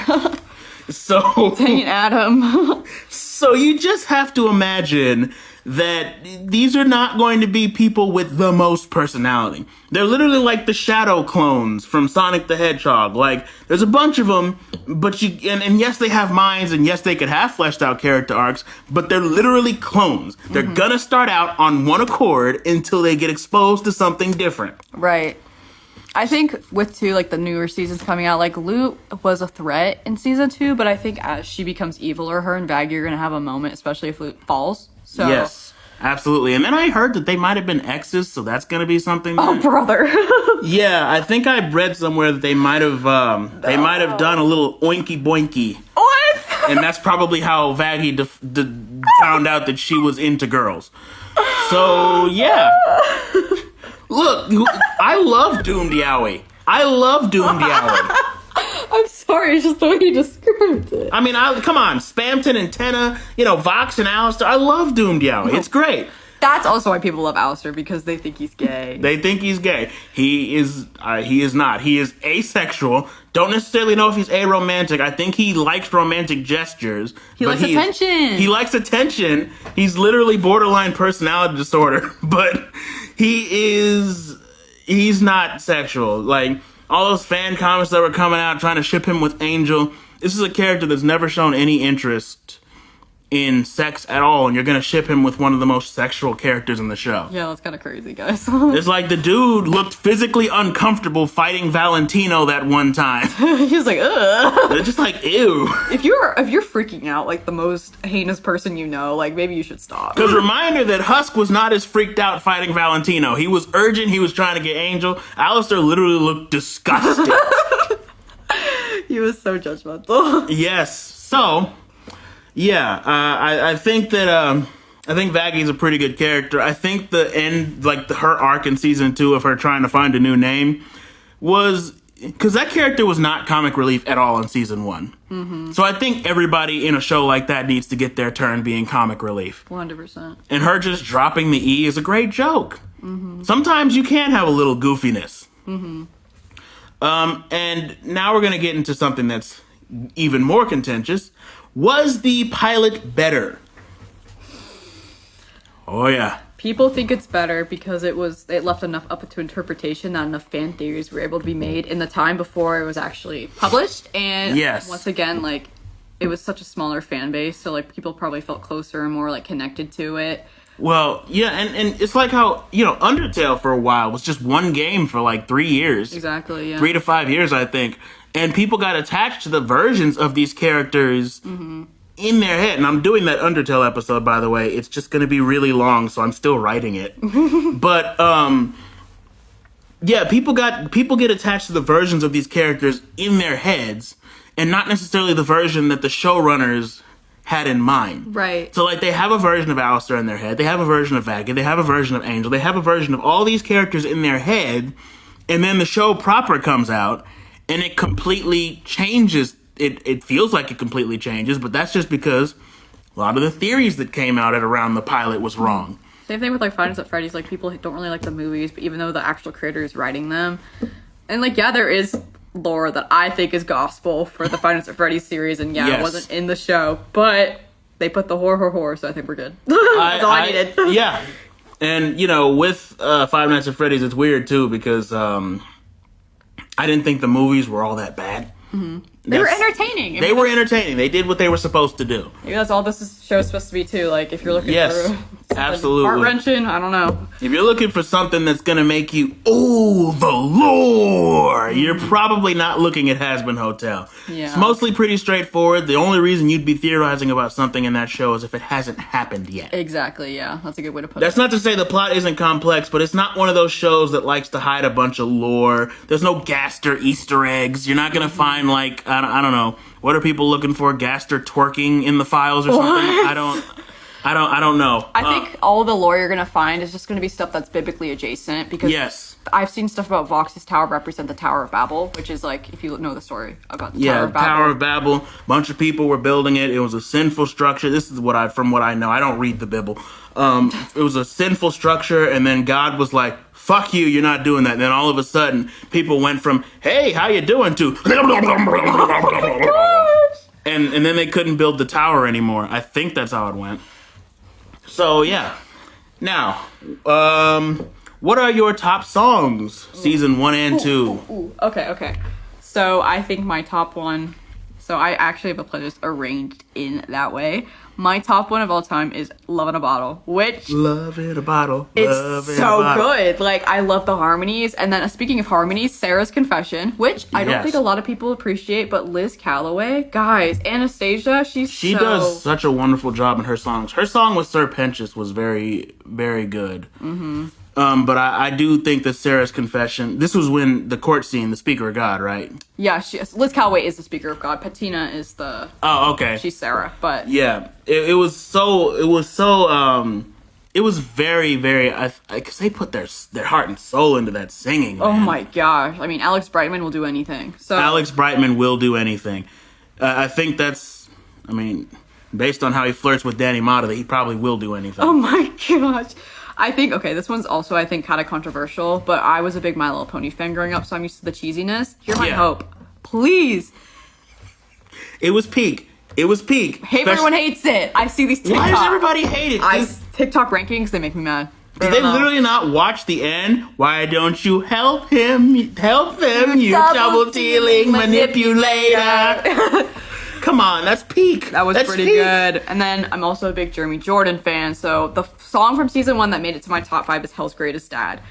So, dang it, Adam. So you just have to imagine that these are not going to be people with the most personality. They're literally like the Shadow clones from Sonic the Hedgehog. Like, there's a bunch of them, but and yes, they have minds, and yes, they could have fleshed out character arcs, but they're literally clones. They're gonna start out on one accord until they get exposed to something different. Right. I think with like the newer seasons coming out, like Lute was a threat in season 2, but I think as she becomes eviler, her and Vaggie are gonna have a moment, especially if Lute falls. So yes, absolutely. And then I heard that they might have been exes, so that's gonna be something. Oh, brother. Yeah, I think I read somewhere that they might have done a little oinky boinky. What? And that's probably how Vaggie found out that she was into girls. So yeah. Look, I love Doomed Yowie. I'm sorry, it's just the way you described it. I mean, come on, Spamton and Tenna, Vox and Alistair. I love Doomed Yowie. It's great. That's also why people love Alistair, because they think he's gay. They think he's gay. He is not. He is asexual. Don't necessarily know if he's aromantic. I think he likes romantic gestures. He likes attention. He likes attention. He's literally borderline personality disorder. But he's not sexual. Like, all those fan comments that were coming out trying to ship him with Angel. This is a character that's never shown any interest in sex at all, and you're gonna ship him with one of the most sexual characters in the show. Yeah, that's kind of crazy, guys. It's like the dude looked physically uncomfortable fighting Valentino that one time. He was like, ugh. They're just like, ew. If you're freaking out like the most heinous person you know, like maybe you should stop. Because reminder that Husk was not as freaked out fighting Valentino. He was urgent. He was trying to get Angel. Alistair literally looked disgusted. He was so judgmental. Yes. So, yeah, I think that I think Vaggie's a pretty good character. I think the end, like her arc in season 2 of her trying to find a new name, was because that character was not comic relief at all in season 1. Mm-hmm. So I think everybody in a show like that needs to get their turn being comic relief. 100%. And her just dropping the E is a great joke. Mm-hmm. Sometimes you can have a little goofiness. Mm-hmm. And now we're going to get into something that's even more contentious. Was the pilot better? Oh, yeah. People think it's better because it left enough up to interpretation, not enough fan theories were able to be made in the time before it was actually published. And yes. Once again, like, it was such a smaller fan base, so like people probably felt closer and more like connected to it. Well, yeah, and it's like how, Undertale for a while was just one game for like 3 years. Exactly, yeah. 3 to 5 years, I think. And people got attached to the versions of these characters in their head. And I'm doing that Undertale episode, by the way. It's just going to be really long, so I'm still writing it. But, yeah, people get attached to the versions of these characters in their heads, and not necessarily the version that the showrunners had in mind. Right. So, like, they have a version of Alistair in their head. They have a version of Vaggie. They have a version of Angel. They have a version of all these characters in their head. And then the show proper comes out, and it completely changes. It feels like it completely changes, but that's just because a lot of the theories that came out at around the pilot was wrong. Same thing with, like, Five Nights at Freddy's. Like, people don't really like the movies, but even though the actual creator is writing them. And, like, yeah, there is lore that I think is gospel for the Five Nights at Freddy's series, and yeah, Yes. It wasn't in the show, but they put the horror, so I think we're good. That's all I needed. Yeah. And, with Five Nights at Freddy's, it's weird, too, because I didn't think the movies were all that bad. Mm-hmm. They were entertaining. They were entertaining. They did what they were supposed to do. Maybe that's all this show's supposed to be, too. Like, if you're looking for absolutely heart-wrenching, I don't know. If you're looking for something that's going to make you, oh, the lore, you're probably not looking at Hazbin Hotel. Yeah. It's mostly pretty straightforward. The only reason you'd be theorizing about something in that show is if it hasn't happened yet. Exactly, yeah. That's a good way to put it. That's not to say the plot isn't complex, but it's not one of those shows that likes to hide a bunch of lore. There's no Gaster Easter eggs. You're not going to find, like, I don't know. What are people looking for? Gaster twerking in the files or something? I don't know. I think all the lore you're gonna find is just gonna be stuff that's biblically adjacent, because yes. I've seen stuff about Vox's tower represent the Tower of Babel, which is like, if you know the story about the Tower of Babel. Tower of Babel. A bunch of people were building it. It was a sinful structure. This is from what I know. I don't read the Bible. It was a sinful structure, and then God was like, fuck you, you're not doing that. And then all of a sudden, people went from, hey, how you doing, to and then they couldn't build the tower anymore. I think that's how it went. So, yeah. Now, what are your top songs, season 1 and 2? Okay. So, I think my top one... So, I actually have a playlist arranged in that way. My top one of all time is Love in a Bottle, which... Love in a Bottle. It's so good. Like, I love the harmonies. And then, speaking of harmonies, Sarah's Confession, which I don't think a lot of people appreciate, but Liz Calloway, guys, Anastasia, she does such a wonderful job in her songs. Her song with Sir Pentious was very, very good. Mm-hmm. But I do think that Sarah's Confession, this was when the court scene, the Speaker of God, right? Yeah, Liz Calloway is the Speaker of God. Patina is the... Oh, okay. She's Sarah, but... Yeah, it was very, very, because they put their heart and soul into that singing, man. Oh my gosh. I mean, Alex Brightman will do anything. So Alex Brightman will do anything. I think that's, based on how he flirts with Danny Mata, that he probably will do anything. Oh my gosh. I think, okay, this one's also, I think, kind of controversial, but I was a big My Little Pony fan growing up, so I'm used to the cheesiness. Hear my hope. Please. It was peak. Everyone hates it. I see these TikTok. Why does everybody hate it? TikTok rankings, they make me mad. Did they literally not watch the end? Why don't you help him? Help him, you double-dealing manipulator. Come on, that's peak. That's pretty good. And then I'm also a big Jeremy Jordan fan, so the song from season 1 that made it to my top 5 is Hell's Greatest Dad.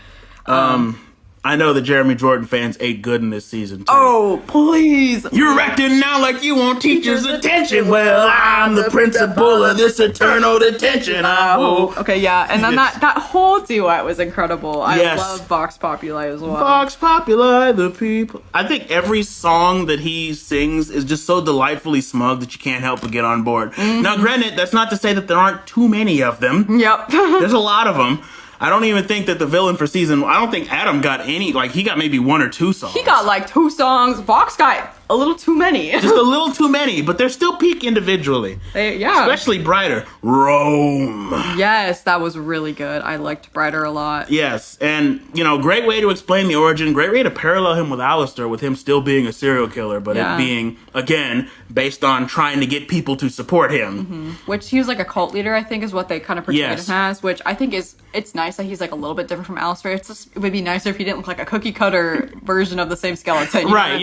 I know the Jeremy Jordan fans ate good in this season, too. Oh, please. You're acting now like you want teachers' attention. Well, I'm the principal of this eternal detention. Okay, yeah. And then that whole duet was incredible. I love Vox Populi as well. Vox Populi, the people. I think every song that he sings is just so delightfully smug that you can't help but get on board. Mm-hmm. Now, granted, that's not to say that there aren't too many of them. Yep. There's a lot of them. I don't even think that the villain for I don't think Adam got any, he got maybe 1 or 2 songs. He got 2 songs. Vox got a little too many. Just a little too many, but they're still peak individually. Especially Brighter. Rome. Yes, that was really good. I liked Brighter a lot. Yes, and, great way to explain the origin, great way to parallel him with Alistair, with him still being a serial killer, but it being, again, based on trying to get people to support him. Mm-hmm. Which he was a cult leader, I think, is what they kind of portrayed him as, which I think it's nice that he's a little bit different from Alistair. It would be nicer if he didn't look like a cookie cutter version of the same skeleton. Right,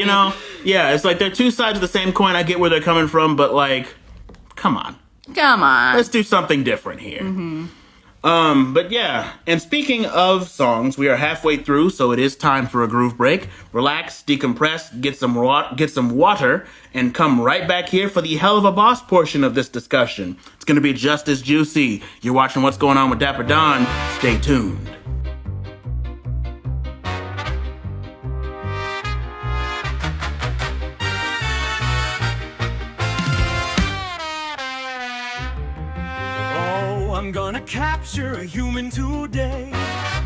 yeah, it's they're two sides of the same coin. I get where they're coming from, but come on. Let's do something different here. Mm-hmm. But yeah, and speaking of songs, we are halfway through, so it is time for a groove break. Relax, decompress, get some water, and come right back here for the hell of a boss portion of this discussion. It's going to be just as juicy. You're watching What's Going On with Dapper Don. Stay tuned. I'm gonna capture a human today.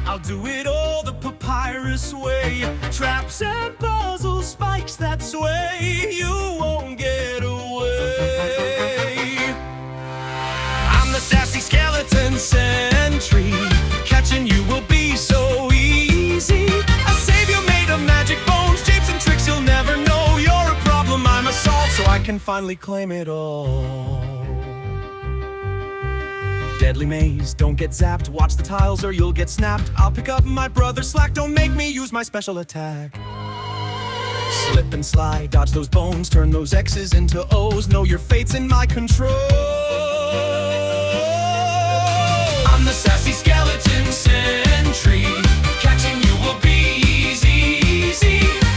I'll do it all the papyrus way. Traps and puzzles, spikes that sway. You won't get away. I'm the sassy skeleton sentry. Catching you will be so easy. A savior made of magic bones, shapes and tricks you'll never know. You're a problem, I'm a solve, so I can finally claim it all. Deadly maze, don't get zapped. Watch the tiles or you'll get snapped. I'll pick up my brother's slack, don't make me use my special attack. Slip and slide, dodge those bones, turn those X's into O's. Know your fate's in my control. I'm the sassy skeleton sentry. Catching you will be easy.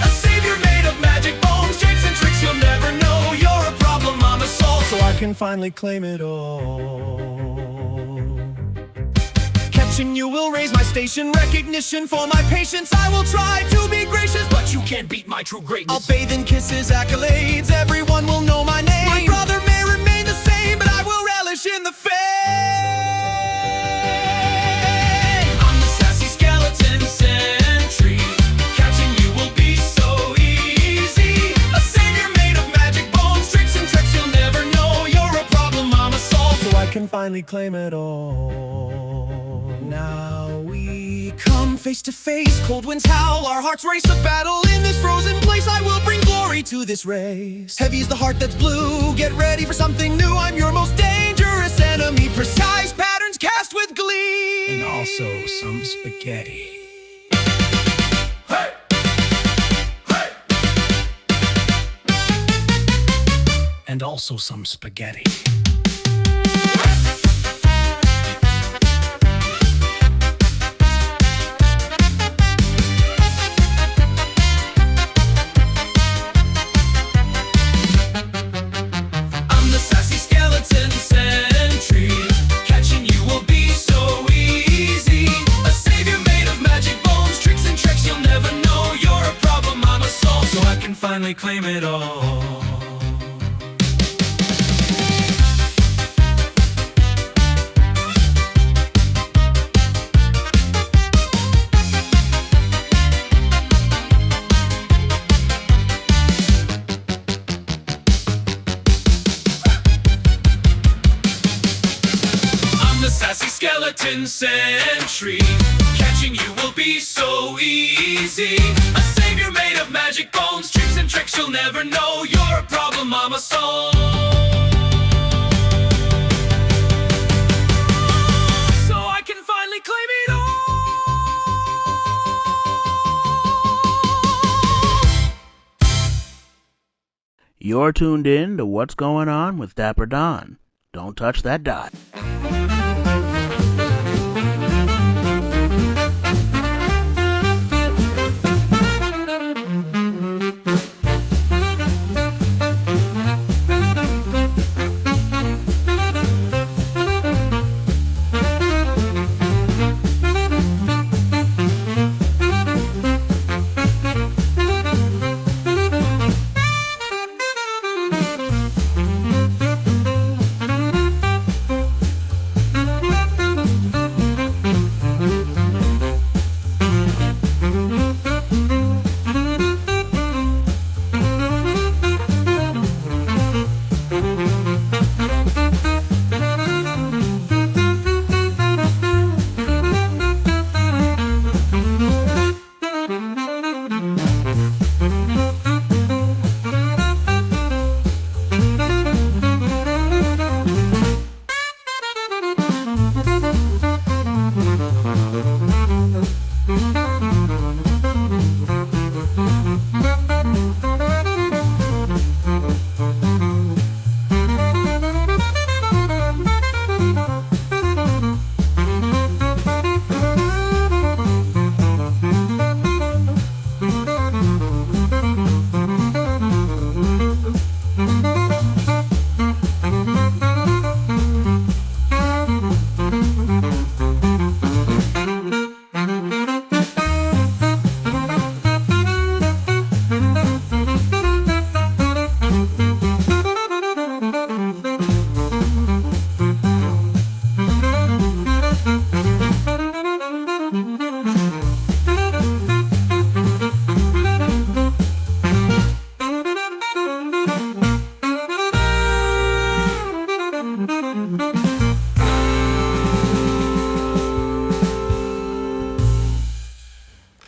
A savior made of magic bones, shapes and tricks you'll never know. You're a problem, I'm a solve, so I can finally claim it all. Catching you will raise my station. Recognition for my patience. I will try to be gracious, but you can't beat my true greatness. I'll bathe in kisses, accolades. Everyone will know my name. My brother may remain the same, but I will relish in the fame. I'm the sassy skeleton sentry. Catching you will be so easy. A savior made of magic bones, tricks and tricks you'll never know. You're a problem, I'm a solve, so I can finally claim it all. Now we come face to face, cold winds howl, our hearts race a battle in this frozen place. I will bring glory to this race. Heavy is the heart that's blue, get ready for something new. I'm your most dangerous enemy, precise patterns cast with glee. And also some spaghetti. Hey! Hey! And also some spaghetti. Finally claim it all. skeleton sentry. Catching you will be so easy. A savior made of magic bones, tricks and tricks you'll never know. You're a problem, I'm a soul. So I can finally claim it all. You're tuned in to What's Going On with Dapper Don. Don't touch that dot.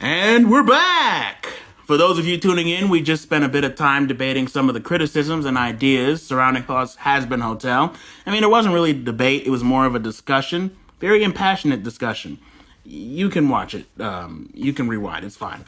And we're back! For those of you tuning in, we just spent a bit of time debating some of the criticisms and ideas surrounding Has-Been Hotel. I mean, it wasn't really a debate, it was more of a discussion. Very impassionate discussion. You can watch it. You can rewind, it's fine.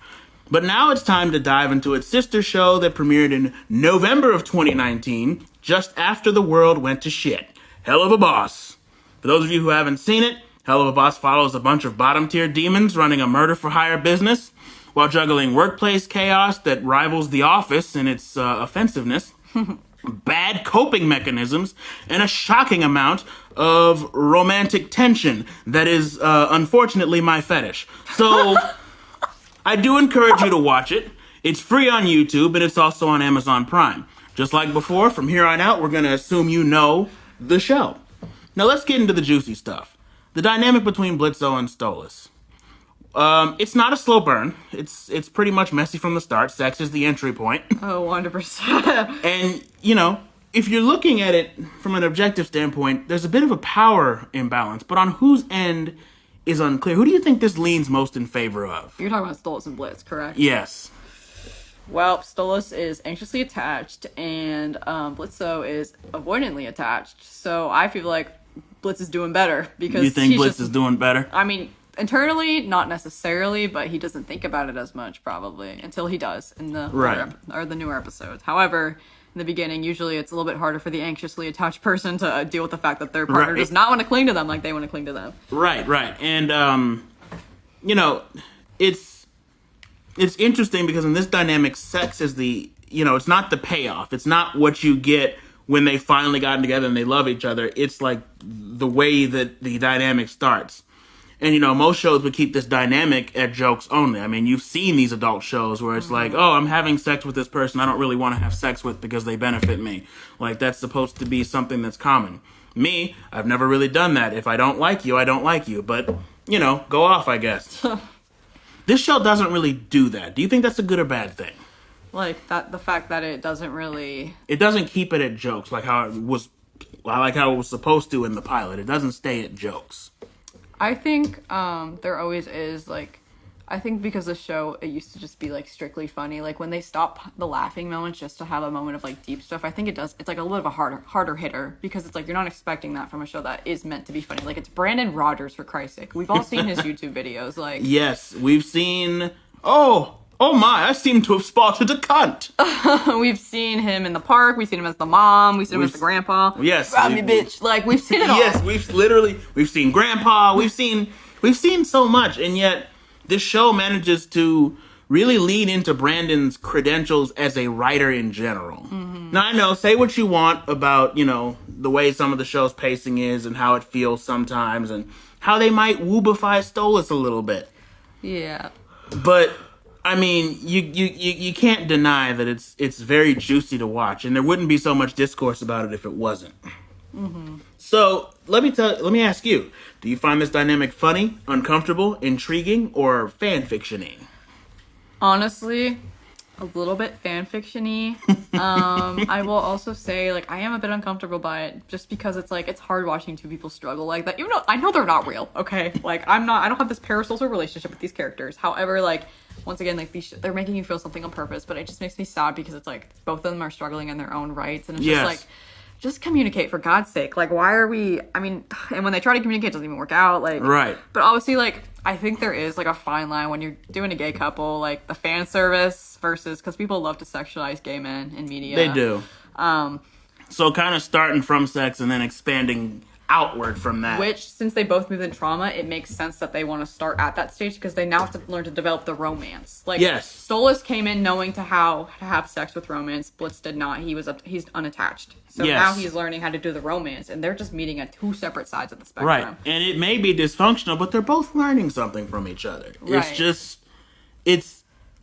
But now it's time to dive into its sister show that premiered in November of 2019, just after the world went to shit. Hell of a Boss. For those of you who haven't seen it, Hell of a Boss follows a bunch of bottom-tier demons running a murder-for-hire business while juggling workplace chaos that rivals The Office in its offensiveness, bad coping mechanisms, and a shocking amount of romantic tension that is, unfortunately, my fetish. So, I do encourage you to watch it. It's free on YouTube, and it's also on Amazon Prime. Just like before, from here on out, we're going to assume you know the show. Now, let's get into the juicy stuff. The dynamic between Blitzo and Stolas. It's not a slow burn. It's pretty much messy from the start. Sex is the entry point. Oh, 100%. And, you know, if you're looking at it from an objective standpoint, there's a bit of a power imbalance, but on whose end is unclear. Who do you think this leans most in favor of? You're talking about Stolas and Blitz, correct? Yes. Well, Stolas is anxiously attached, and Blitzo is avoidantly attached. So I feel like Blitz is doing better because you think Blitz is doing better? I mean, internally, not necessarily, but he doesn't think about it as much probably until he does in the the newer episodes. However, in the beginning, usually it's a little bit harder for the anxiously attached person to deal with the fact that their partner does not want to cling to them like they want to cling to them. Right. And you know, it's interesting because in this dynamic, sex is it's not the payoff. It's not what you get when they finally gotten together and they love each other. It's like the way that the dynamic starts. And, most shows would keep this dynamic at jokes only. I mean, you've seen these adult shows where it's like, oh, I'm having sex with this person I don't really want to have sex with because they benefit me. Like, that's supposed to be something that's common. Me, I've never really done that. If I don't like you, I don't like you. But, go off, I guess. This show doesn't really do that. Do you think that's a good or bad thing? Like, the fact that it doesn't really... It doesn't keep it at jokes like how it was supposed to in the pilot. It doesn't stay at jokes. I think there always is, like, I think because the show, it used to just be, like, strictly funny. Like, when they stop the laughing moments just to have a moment of, like, deep stuff, I think it's, like, a little bit of a harder hitter. Because it's, like, you're not expecting that from a show that is meant to be funny. Like, it's Brandon Rogers, for Christ's sake. We've all seen his YouTube videos, like... Yes, we've seen... Oh my, I seem to have spotted a cunt. We've seen him in the park. We've seen him as the mom. We've seen him as the grandpa. Yes. Grab me, bitch. Like, we've seen it all. Yes, we've seen grandpa. We've seen so much. And yet this show manages to really lean into Brandon's credentials as a writer in general. Mm-hmm. Now, I know, say what you want about, the way some of the show's pacing is and how it feels sometimes and how they might woobify Stolas a little bit. Yeah. But... I mean, you can't deny that it's very juicy to watch, and there wouldn't be so much discourse about it if it wasn't. Mm-hmm. So let me ask you: do you find this dynamic funny, uncomfortable, intriguing, or fan fiction-y? Honestly, a little bit fan fiction-y. I will also say, like, I am a bit uncomfortable by it, just because it's like it's hard watching two people struggle like that. Even though I know they're not real, okay? Like, I don't have this parasocial relationship with these characters. However, like, once again, like, they're making you feel something on purpose, but it just makes me sad because it's like both of them are struggling in their own rights, and it's just like, just communicate, for God's sake. Like, why are we? I mean, and when they try to communicate, it doesn't even work out. Like, right. But obviously, like, I think there is like a fine line when you're doing a gay couple, like the fan service versus, because people love to sexualize gay men in media. They do. So kind of starting from sex and then expanding outward from that. Which, since they both moved in trauma, it makes sense that they want to start at that stage because they now have to learn to develop the romance. Like, yes. Stolas came in knowing how to have sex with romance. Blitz did not. He's unattached. So now he's learning how to do the romance, and they're just meeting at two separate sides of the spectrum. Right. And it may be dysfunctional, but they're both learning something from each other. Right.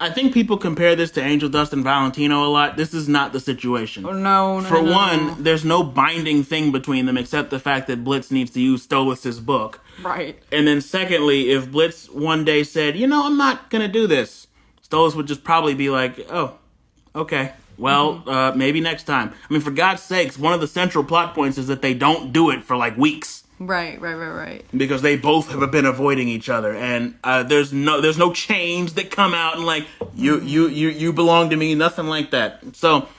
I think people compare this to Angel Dust and Valentino a lot. This is not the situation. Oh, no. For one, there's no binding thing between them except the fact that Blitz needs to use Stolas' book. Right. And then secondly, if Blitz one day said, I'm not going to do this, Stolas would just probably be like, oh, okay. Well, maybe next time. I mean, for God's sakes, one of the central plot points is that they don't do it for like weeks. Right. Because they both have been avoiding each other, and there's no chains that come out and like you belong to me, nothing like that. So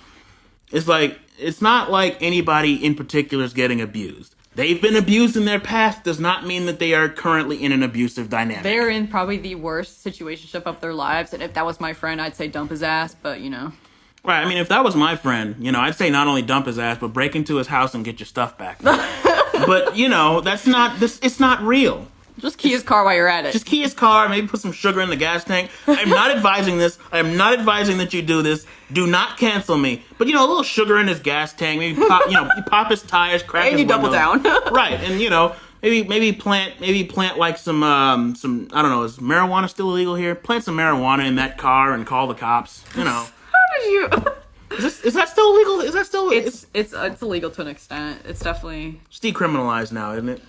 it's like it's not like anybody in particular is getting abused. They've been abused in their past does not mean that they are currently in an abusive dynamic. They're in probably the worst situationship of their lives, and if that was my friend, I'd say dump his ass, but Right, I mean, if that was my friend, I'd say not only dump his ass, but break into his house and get your stuff back. But, that's not, it's not real. Just key his car while you're at it. Just key his car, maybe put some sugar in the gas tank. I'm not advising this. I'm not advising that you do this. Do not cancel me. But, a little sugar in his gas tank, maybe pop, you pop his tires, crack his window. And you double down. Right, and, maybe plant like some, I don't know, is marijuana still illegal here? Plant some marijuana in that car and call the cops, How did you... Is that still illegal? Is that still... It's illegal to an extent. It's definitely... It's decriminalized now, isn't it?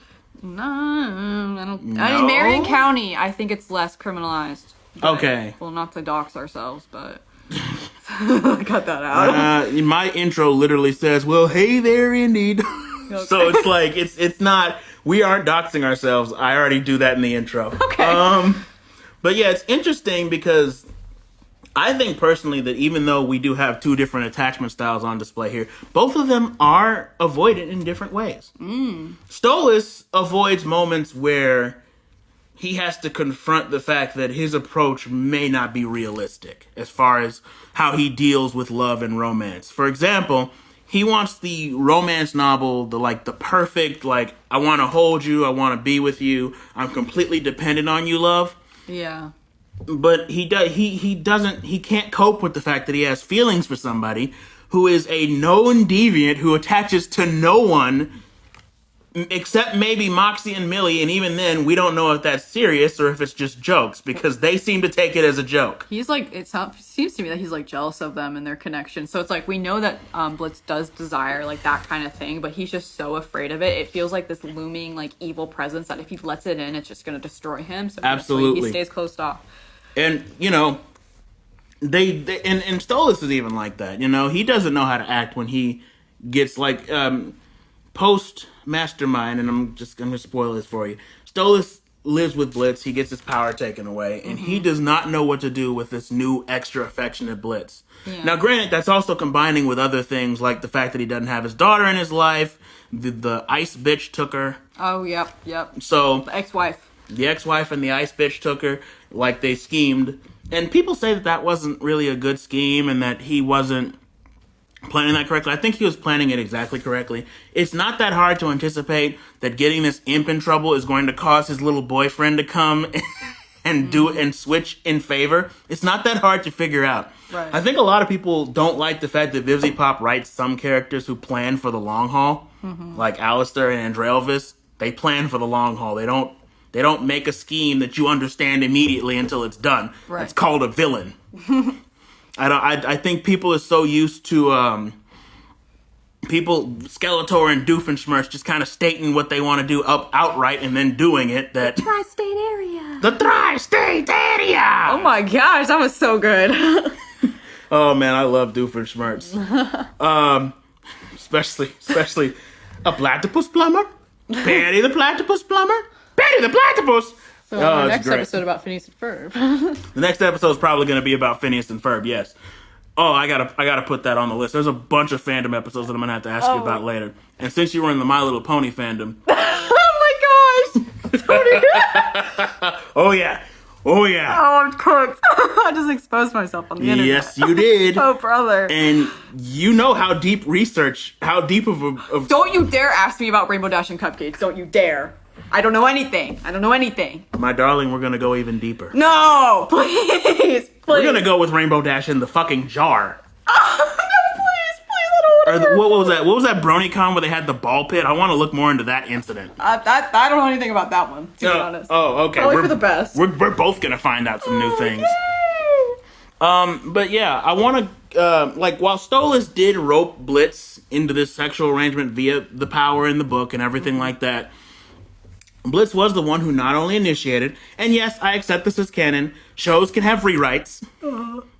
No, I don't... No? In Marion County, I think it's less criminalized. Okay. Well, not to dox ourselves, but... Cut that out. My intro literally says, well, hey there, indeed. Okay. So it's like, it's not... We aren't doxing ourselves. I already do that in the intro. Okay. But yeah, it's interesting because... I think personally that even though we do have two different attachment styles on display here, both of them are avoided in different ways. Stolas avoids moments where he has to confront the fact that his approach may not be realistic as far as how he deals with love and romance. For example, he wants the romance novel, the perfect, I want to hold you, I want to be with you, I'm completely dependent on you, love. Yeah. But he can't cope with the fact that he has feelings for somebody who is a known deviant who attaches to no one except maybe Moxie and Millie, and even then we don't know if that's serious or if it's just jokes because they seem to take it as a joke. He's it seems to me that he's jealous of them and their connection. So it's we know that Blitz does desire that kind of thing, but he's just so afraid of it. It feels like this looming evil presence that if he lets it in, it's just going to destroy him. So absolutely, he stays closed off. And, they and Stolas is even like that, he doesn't know how to act when he gets post Mastermind, and I'm going to spoil this for you. Stolas lives with Blitz. He gets his power taken away, and he does not know what to do with this new extra affectionate Blitz. Yeah. Now, granted, that's also combining with other things like the fact that he doesn't have his daughter in his life. The ice bitch took her. Oh, yep. So The ex-wife. the ex-wife and the ice bitch took her like they schemed. And people say that that wasn't really a good scheme and that he wasn't planning that correctly. I think he was planning it exactly correctly. It's not that hard to anticipate that getting this imp in trouble is going to cause his little boyfriend to come and do it and switch in favor. It's not that hard to figure out. Right. I think a lot of people don't like the fact that Vivzy Pop writes some characters who plan for the long haul, like Alistair and Andrelvis. They plan for the long haul. They don't make a scheme that you understand immediately until it's done. Right. It's called a villain. I think people are so used to people, Skeletor and Doofenshmirtz, just kind of stating what they want to do outright and then doing it. That Tri-state area. the tri-state area. Oh my gosh, that was so good. Oh man, I love Doofenshmirtz. Especially a platypus plumber, Patty the platypus plumber, Patty the platypus. So our it's next great. episode about Phineas and Ferb. The next episode is probably going to be about Phineas and Ferb. Yes. Oh, I gotta put that on the list. There's a bunch of fandom episodes that I'm gonna have to ask you about later. And since you were in the My Little Pony fandom, Oh my gosh! Tony. oh yeah. Oh, I'm cooked. I just exposed myself on the internet. Yes, you did. Oh, brother. And you know how deep of Don't you dare ask me about Rainbow Dash and Cupcakes. Don't you dare. I don't know anything. My darling, we're gonna go even deeper. No, please. We're gonna go with Rainbow Dash in the fucking jar. Oh, no, please, I don't What was that? What was that BronyCon where they had the ball pit? I want to look more into that incident. I don't know anything about that one, to be honest. Oh, okay. Probably for the best. We're both gonna find out some new things. But yeah, I want to while Stolas did rope Blitz into this sexual arrangement via the power in the book and everything like that, Blitz was the one who not only initiated, and yes, I accept this as canon, shows can have rewrites.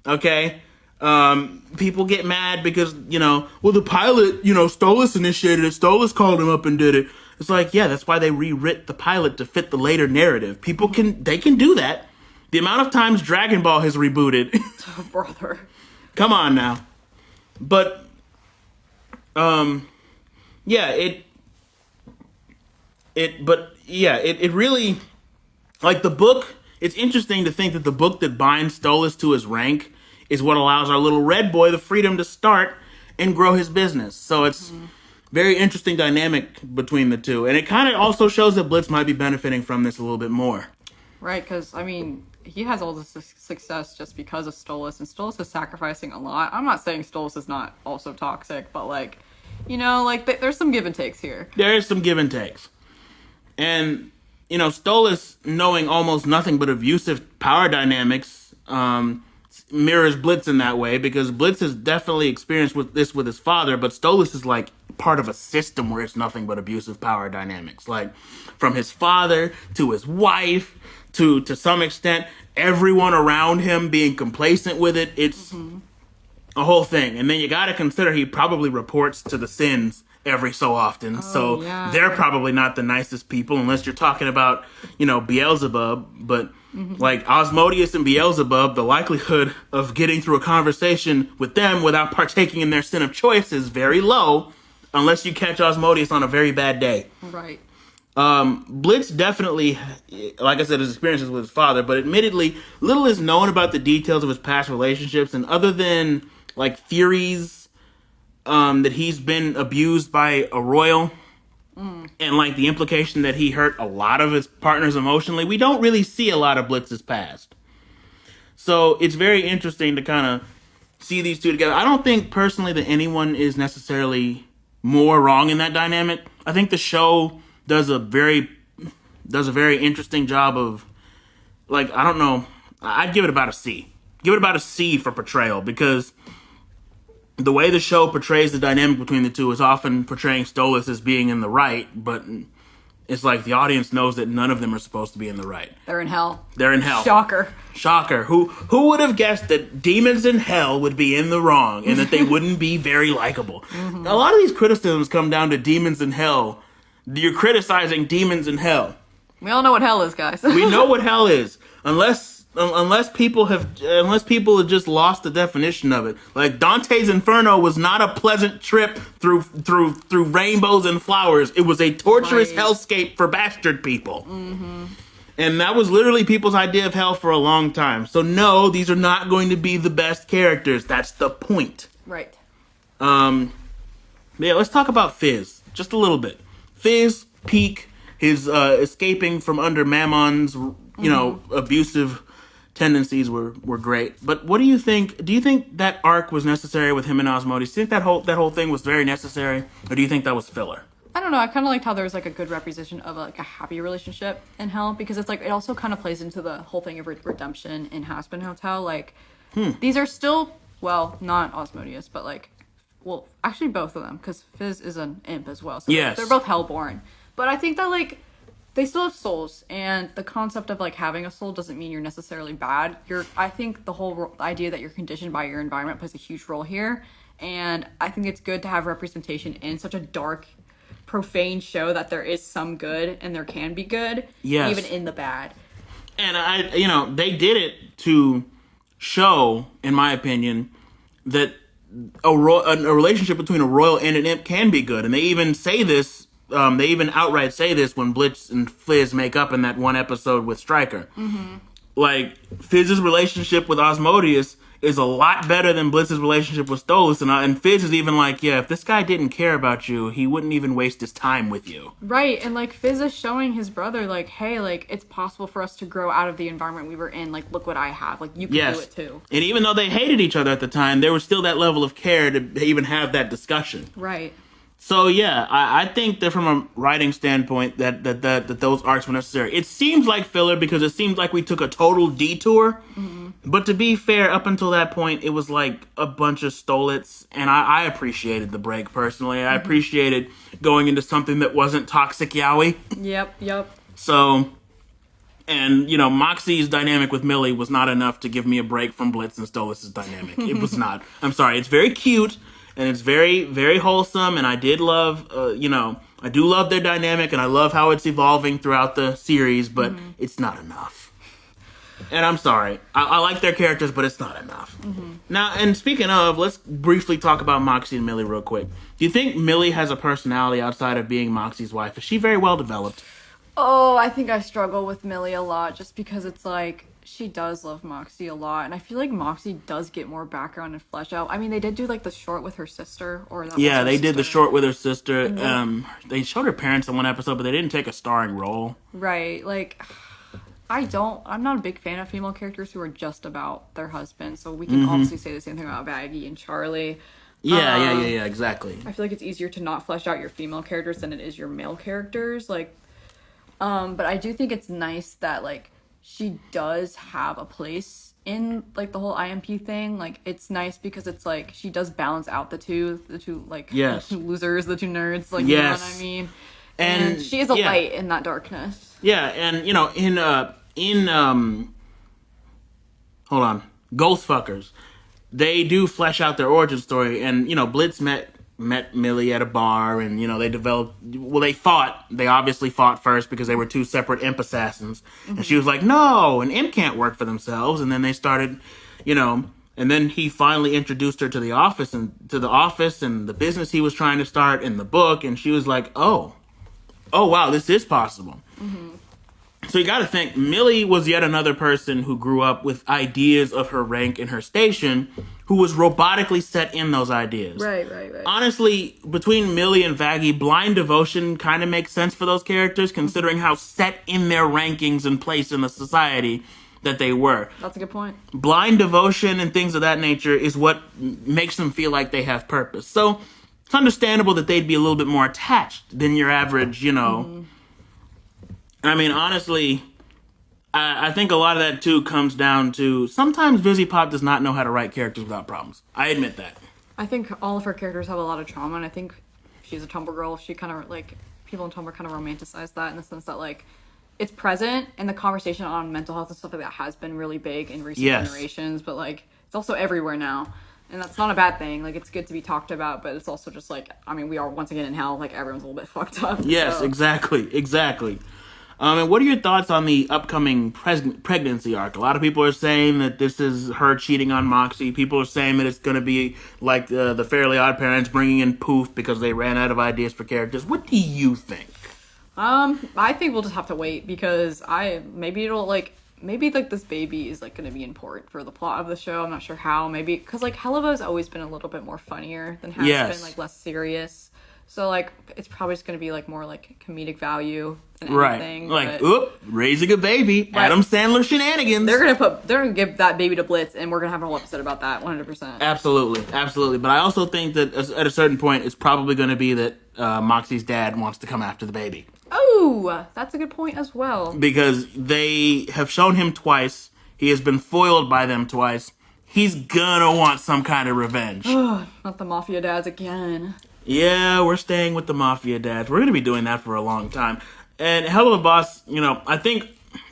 Okay? People get mad because, well, the pilot, Stolas initiated it, Stolas called him up and did it. It's like, yeah, that's why they rewrit the pilot to fit the later narrative. People can do that. The amount of times Dragon Ball has rebooted. Oh, brother. Come on now. But, it really, like the book, it's interesting to think that the book that binds Stolas to his rank is what allows our little red boy the freedom to start and grow his business. So it's very interesting dynamic between the two. And it kind of also shows that Blitz might be benefiting from this a little bit more. Right, because, he has all this success just because of Stolas, and Stolas is sacrificing a lot. I'm not saying Stolas is not also toxic, but, there's some give and takes here. There is some give and takes. And, Stolas, knowing almost nothing but abusive power dynamics, mirrors Blitz in that way, because Blitz has definitely experienced this with his father, but Stolas is like part of a system where it's nothing but abusive power dynamics. Like, from his father to his wife to some extent, everyone around him being complacent with it. It's a whole thing. And then you gotta consider he probably reports to the Sins every so often. They're probably not the nicest people unless you're talking about, Beelzebub. But like Osmodeus and Beelzebub, the likelihood of getting through a conversation with them without partaking in their sin of choice is very low unless you catch Osmodeus on a very bad day. Right. Blitz definitely, like I said, his experiences with his father, but admittedly, little is known about the details of his past relationships, and other than, theories that he's been abused by a royal, and, the implication that he hurt a lot of his partners emotionally, we don't really see a lot of Blitz's past. So, it's very interesting to kind of see these two together. I don't think, personally, that anyone is necessarily more wrong in that dynamic. I think the show does a very interesting job of, I don't know, I'd give it about a C. Give it about a C for portrayal, because the way the show portrays the dynamic between the two is often portraying Stolas as being in the right, but it's like the audience knows that none of them are supposed to be in the right. They're in hell. They're in hell. Shocker. Who would have guessed that demons in hell would be in the wrong and that they wouldn't be very likable? A lot of these criticisms come down to demons in hell. You're criticizing demons in hell. We all know what hell is, guys. We know what hell is. Unless people have just lost the definition of it. Like Dante's Inferno was not a pleasant trip through rainbows and flowers. It was a torturous hellscape for bastard people. Mm-hmm. And that was literally people's idea of hell for a long time. So no, these are not going to be the best characters. That's the point. Right. Yeah, let's talk about Fizz just a little bit. Fizz, peak, his escaping from under Mammon's, abusive tendencies were great. But what do you think? Do you think that arc was necessary with him and Asmodeus? Do you think that whole thing was very necessary, or do you think that was filler? I don't know. I kind of liked how there was like a good representation of like a happy relationship in hell, because it's like it also kind of plays into the whole thing of redemption in Hazbin Hotel. Like these are still, well, not Asmodeus, but like, well, actually both of them, because Fizz is an imp as well. So yes, they're both hellborn. But I think that like they still have souls, and the concept of like having a soul doesn't mean you're necessarily bad. I think the whole idea that you're conditioned by your environment plays a huge role here, and I think it's good to have representation in such a dark, profane show that there is some good and there can be good, even in the bad. And they did it to show, in my opinion, that a relationship between a royal and an imp can be good, and they even say this. They even outright say this when Blitz and Fizz make up in that one episode with Stryker. Mm-hmm. Like, Fizz's relationship with Asmodeus is a lot better than Blitz's relationship with Stolas. And Fizz is even like, yeah, if this guy didn't care about you, he wouldn't even waste his time with you. Right, and like Fizz is showing his brother, like, hey, like, it's possible for us to grow out of the environment we were in. Like, look what I have. Like, you can do it too. And even though they hated each other at the time, there was still that level of care to even have that discussion. Right. So yeah, I think that from a writing standpoint that those arcs were necessary. It seems like filler because it seems like we took a total detour. Mm-hmm. But to be fair, up until that point, it was like a bunch of stolets, and I appreciated the break personally. I appreciated going into something that wasn't toxic yaoi. Yep. So, and Moxie's dynamic with Millie was not enough to give me a break from Blitz and Stolas' dynamic. It was not. I'm sorry. It's very cute. And it's very, very wholesome, and I did love, I do love their dynamic, and I love how it's evolving throughout the series, but it's not enough. And I'm sorry. I like their characters, but it's not enough. Mm-hmm. Now, and speaking of, let's briefly talk about Moxie and Millie real quick. Do you think Millie has a personality outside of being Moxie's wife? Is she very well developed? Oh, I think I struggle with Millie a lot, just because it's like, she does love Moxie a lot, and I feel like Moxie does get more background and flesh out. I mean, they did do like the short with her sister, or that yeah, they did the short with her sister. They showed her parents in one episode, but they didn't take a starring role. Right, like I'm not a big fan of female characters who are just about their husband. So we can obviously say the same thing about Baggy and Charlie. Yeah, exactly. I feel like it's easier to not flesh out your female characters than it is your male characters. Like, but I do think it's nice that like she does have a place in like the whole IMP thing. Like, it's nice because it's like she does balance out the two like the two losers, the two nerds. Like, you know what I mean? And she is a light in that darkness. Yeah, and in hold on, Ghostfuckers, they do flesh out their origin story, and Blitz met Millie at a bar, and they obviously fought first because they were two separate imp assassins, and she was like, no, an imp can't work for themselves, and then they started, and then he finally introduced her to the office and the business he was trying to start in the book, and she was like, oh wow, this is possible. So you got to think, Millie was yet another person who grew up with ideas of her rank and her station, who was robotically set in those ideas. Right. Honestly, between Millie and Vaggie, blind devotion kind of makes sense for those characters, considering how set in their rankings and place in the society that they were. That's a good point. Blind devotion and things of that nature is what makes them feel like they have purpose. So it's understandable that they'd be a little bit more attached than your average, I mean, honestly, I think a lot of that, too, comes down to sometimes Vizzy Pop does not know how to write characters without problems. I admit that. I think all of her characters have a lot of trauma, and I think she's a Tumblr girl. She kind of, like, people in Tumblr kind of romanticize that in the sense that, like, it's present, and the conversation on mental health and stuff like that has been really big in recent generations, but, like, it's also everywhere now. And that's not a bad thing. Like, it's good to be talked about, but it's also just, like, I mean, we are once again in hell. Like, everyone's a little bit fucked up. Yes, so. Exactly. And what are your thoughts on the upcoming pregnancy arc? A lot of people are saying that this is her cheating on Moxie. People are saying that it's going to be like the Fairly Odd Parents bringing in Poof because they ran out of ideas for characters. What do you think? I think we'll just have to wait because maybe this baby is like going to be important for the plot of the show. I'm not sure how. Maybe because like Hellaverse always been a little bit more funnier than has been, like less serious. So, like, it's probably just going to be, like, more, like, comedic value than anything. Like, raising a baby, right. Adam Sandler shenanigans. They're going to give that baby to Blitz, and we're going to have a whole episode about that, 100%. Absolutely. But I also think that at a certain point, it's probably going to be that Moxie's dad wants to come after the baby. Oh, that's a good point as well. Because they have shown him twice. He has been foiled by them twice. He's gonna want some kind of revenge. Not the Mafia dads again. Yeah, we're staying with the Mafia dads. We're going to be doing that for a long time. And Hell of a Boss, I think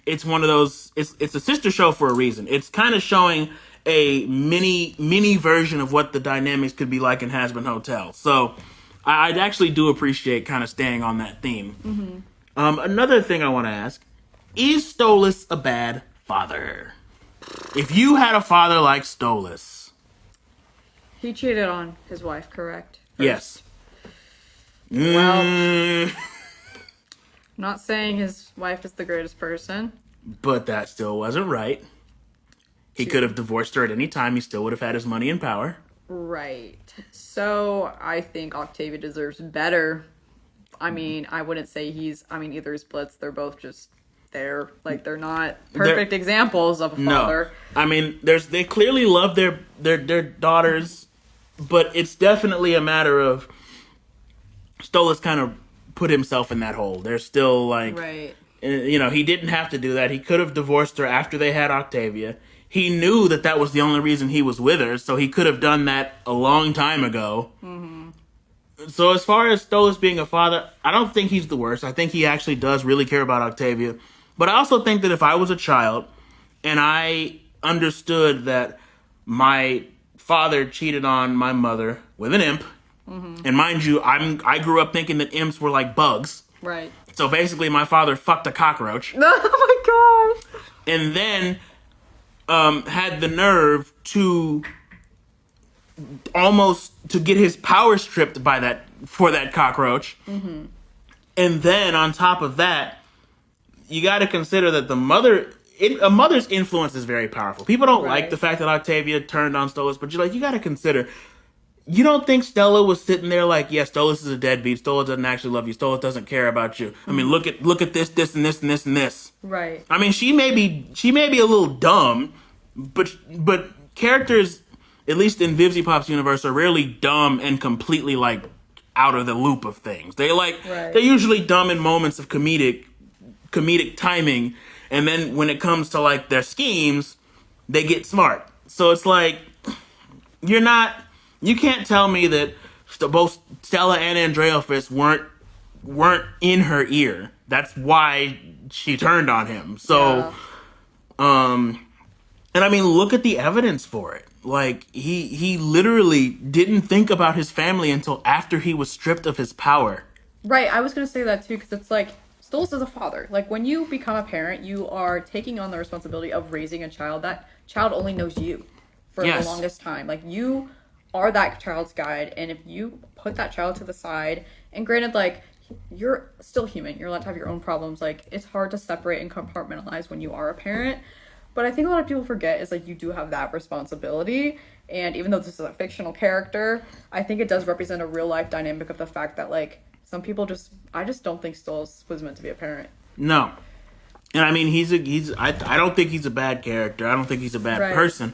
it's one of those, it's a sister show for a reason. It's kind of showing a mini version of what the dynamics could be like in Has Been Hotel. So I actually do appreciate kind of staying on that theme. Mm-hmm. Another thing I want to ask, is Stolas a bad father? If you had a father like Stolas. He cheated on his wife, correct? Yes. Well, I'm not saying his wife is the greatest person. But that still wasn't right. He could have divorced her at any time. He still would have had his money and power. Right. So I think Octavia deserves better. I mean, I wouldn't say either is Blitz. They're both just there. Like, they're not perfect examples of a father. No. I mean, they clearly love their daughters. But it's definitely a matter of Stolas kind of put himself in that hole. They're still like, right. He didn't have to do that. He could have divorced her after they had Octavia. He knew that was the only reason he was with her, so he could have done that a long time ago. Mm-hmm. So as far as Stolas being a father, I don't think he's the worst. I think he actually does really care about Octavia. But I also think that if I was a child and I understood that my father cheated on my mother with an imp, and mind you, I grew up thinking that imps were like bugs. Right. So basically, my father fucked a cockroach. Oh my gosh. And then had the nerve to almost to get his power stripped for that cockroach. Mm-hmm. And then on top of that, you got to consider that a mother's influence is very powerful. People don't like the fact that Octavia turned on Stolas, but you got to consider, you don't think Stella was sitting there like, yeah, Stolas is a deadbeat. Stolas doesn't actually love you. Stolas doesn't care about you. I mean, look at this, and this, and this, and this. Right. I mean, she may be a little dumb, but characters, at least in Vivzy Pop's universe, are rarely dumb and completely like out of the loop of things. They're usually dumb in moments of comedic timing. And then when it comes to like their schemes, they get smart. So it's like, you can't tell me that both Stella and Andreophis weren't in her ear. That's why she turned on him. So, and I mean, look at the evidence for it. Like, he literally didn't think about his family until after he was stripped of his power. Right, I was going to say that too, because it's like, Stolas is a father. Like, when you become a parent, you are taking on the responsibility of raising a child. That child only knows you for the longest time. Like, you are that child's guide, and if you put that child to the side, and granted, like, you're still human. You're allowed to have your own problems. Like, it's hard to separate and compartmentalize when you are a parent. But I think a lot of people forget is, like, you do have that responsibility. And even though this is a fictional character, I think it does represent a real-life dynamic of the fact that, like, some people I just don't think Stolas was meant to be a parent. No. And I mean, I don't think he's a bad character. I don't think he's a bad person.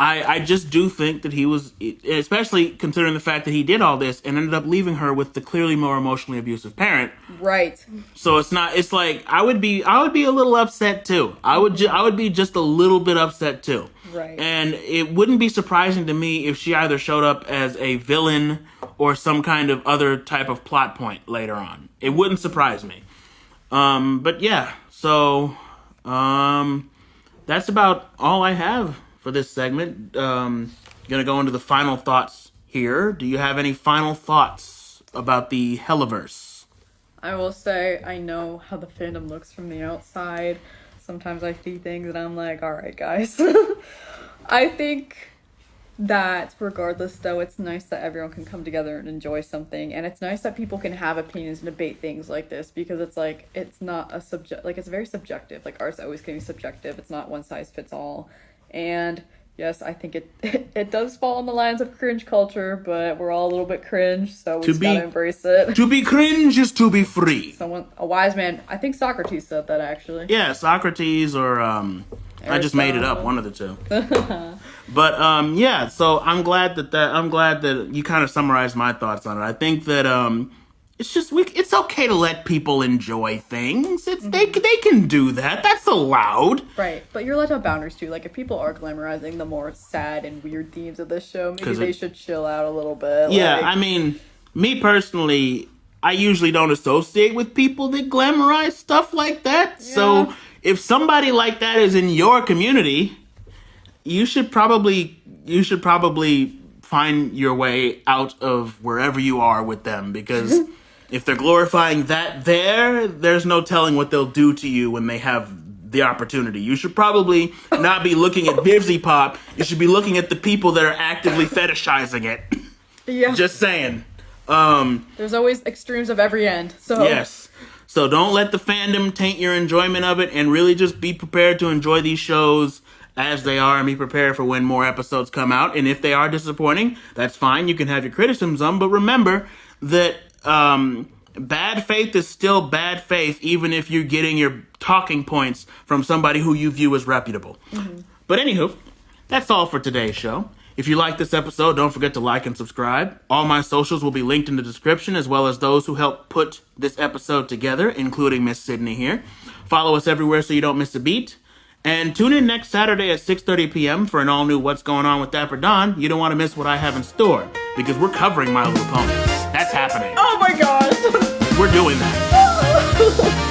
I just do think that he was, especially considering the fact that he did all this and ended up leaving her with the clearly more emotionally abusive parent. Right. So it's like, I would be a little upset too. I would be just a little bit upset too. Right. And it wouldn't be surprising to me if she either showed up as a villain or some kind of other type of plot point later on. It wouldn't surprise me. But yeah, so that's about all I have for this segment. Gonna go into the final thoughts here. Do you have any final thoughts about the Hellaverse? I will say I know how the fandom looks from the outside. Sometimes I see things and I'm like, all right, guys. I think that regardless, though, it's nice that everyone can come together and enjoy something, and it's nice that people can have opinions and debate things like this, because it's like it's not a subject, like it's very subjective. Like art's always going to be subjective. It's not one size fits all. And yes, I think it does fall on the lines of cringe culture, but we're all a little bit cringe, so we just gotta embrace it. To be cringe is to be free. A wise man, I think Socrates said that actually. Yeah, Socrates or I just made it up, one of the two. But yeah, so I'm glad that you kind of summarized my thoughts on it. I think that it's okay to let people enjoy things. They can do that. That's allowed. Right, but you're allowed to have boundaries too. Like if people are glamorizing the more sad and weird themes of this show, maybe they should chill out a little bit. Yeah, I mean, me personally, I usually don't associate with people that glamorize stuff like that. Yeah. So if somebody like that is in your community, you should probably find your way out of wherever you are with them, because if they're glorifying that there's no telling what they'll do to you when they have the opportunity. You should probably not be looking at Vivzy Pop. You should be looking at the people that are actively fetishizing it. Yeah. Just saying. There's always extremes of every end. So yes. So don't let the fandom taint your enjoyment of it, and really just be prepared to enjoy these shows as they are, and be prepared for when more episodes come out. And if they are disappointing, that's fine. You can have your criticisms on, but remember that bad faith is still bad faith, even if you're getting your talking points from somebody who you view as reputable. Mm-hmm. But anywho, that's all for today's show. If you like this episode, don't forget to like and subscribe. All my socials will be linked in the description, as well as those who helped put this episode together, including Miss Sydney here. Follow us everywhere so you don't miss a beat. And tune in next Saturday at 6:30 p.m. for an all-new What's Going On with Dapper Don. You don't want to miss what I have in store, because we're covering My Little Pony. That's happening. Oh my gosh! We're doing that.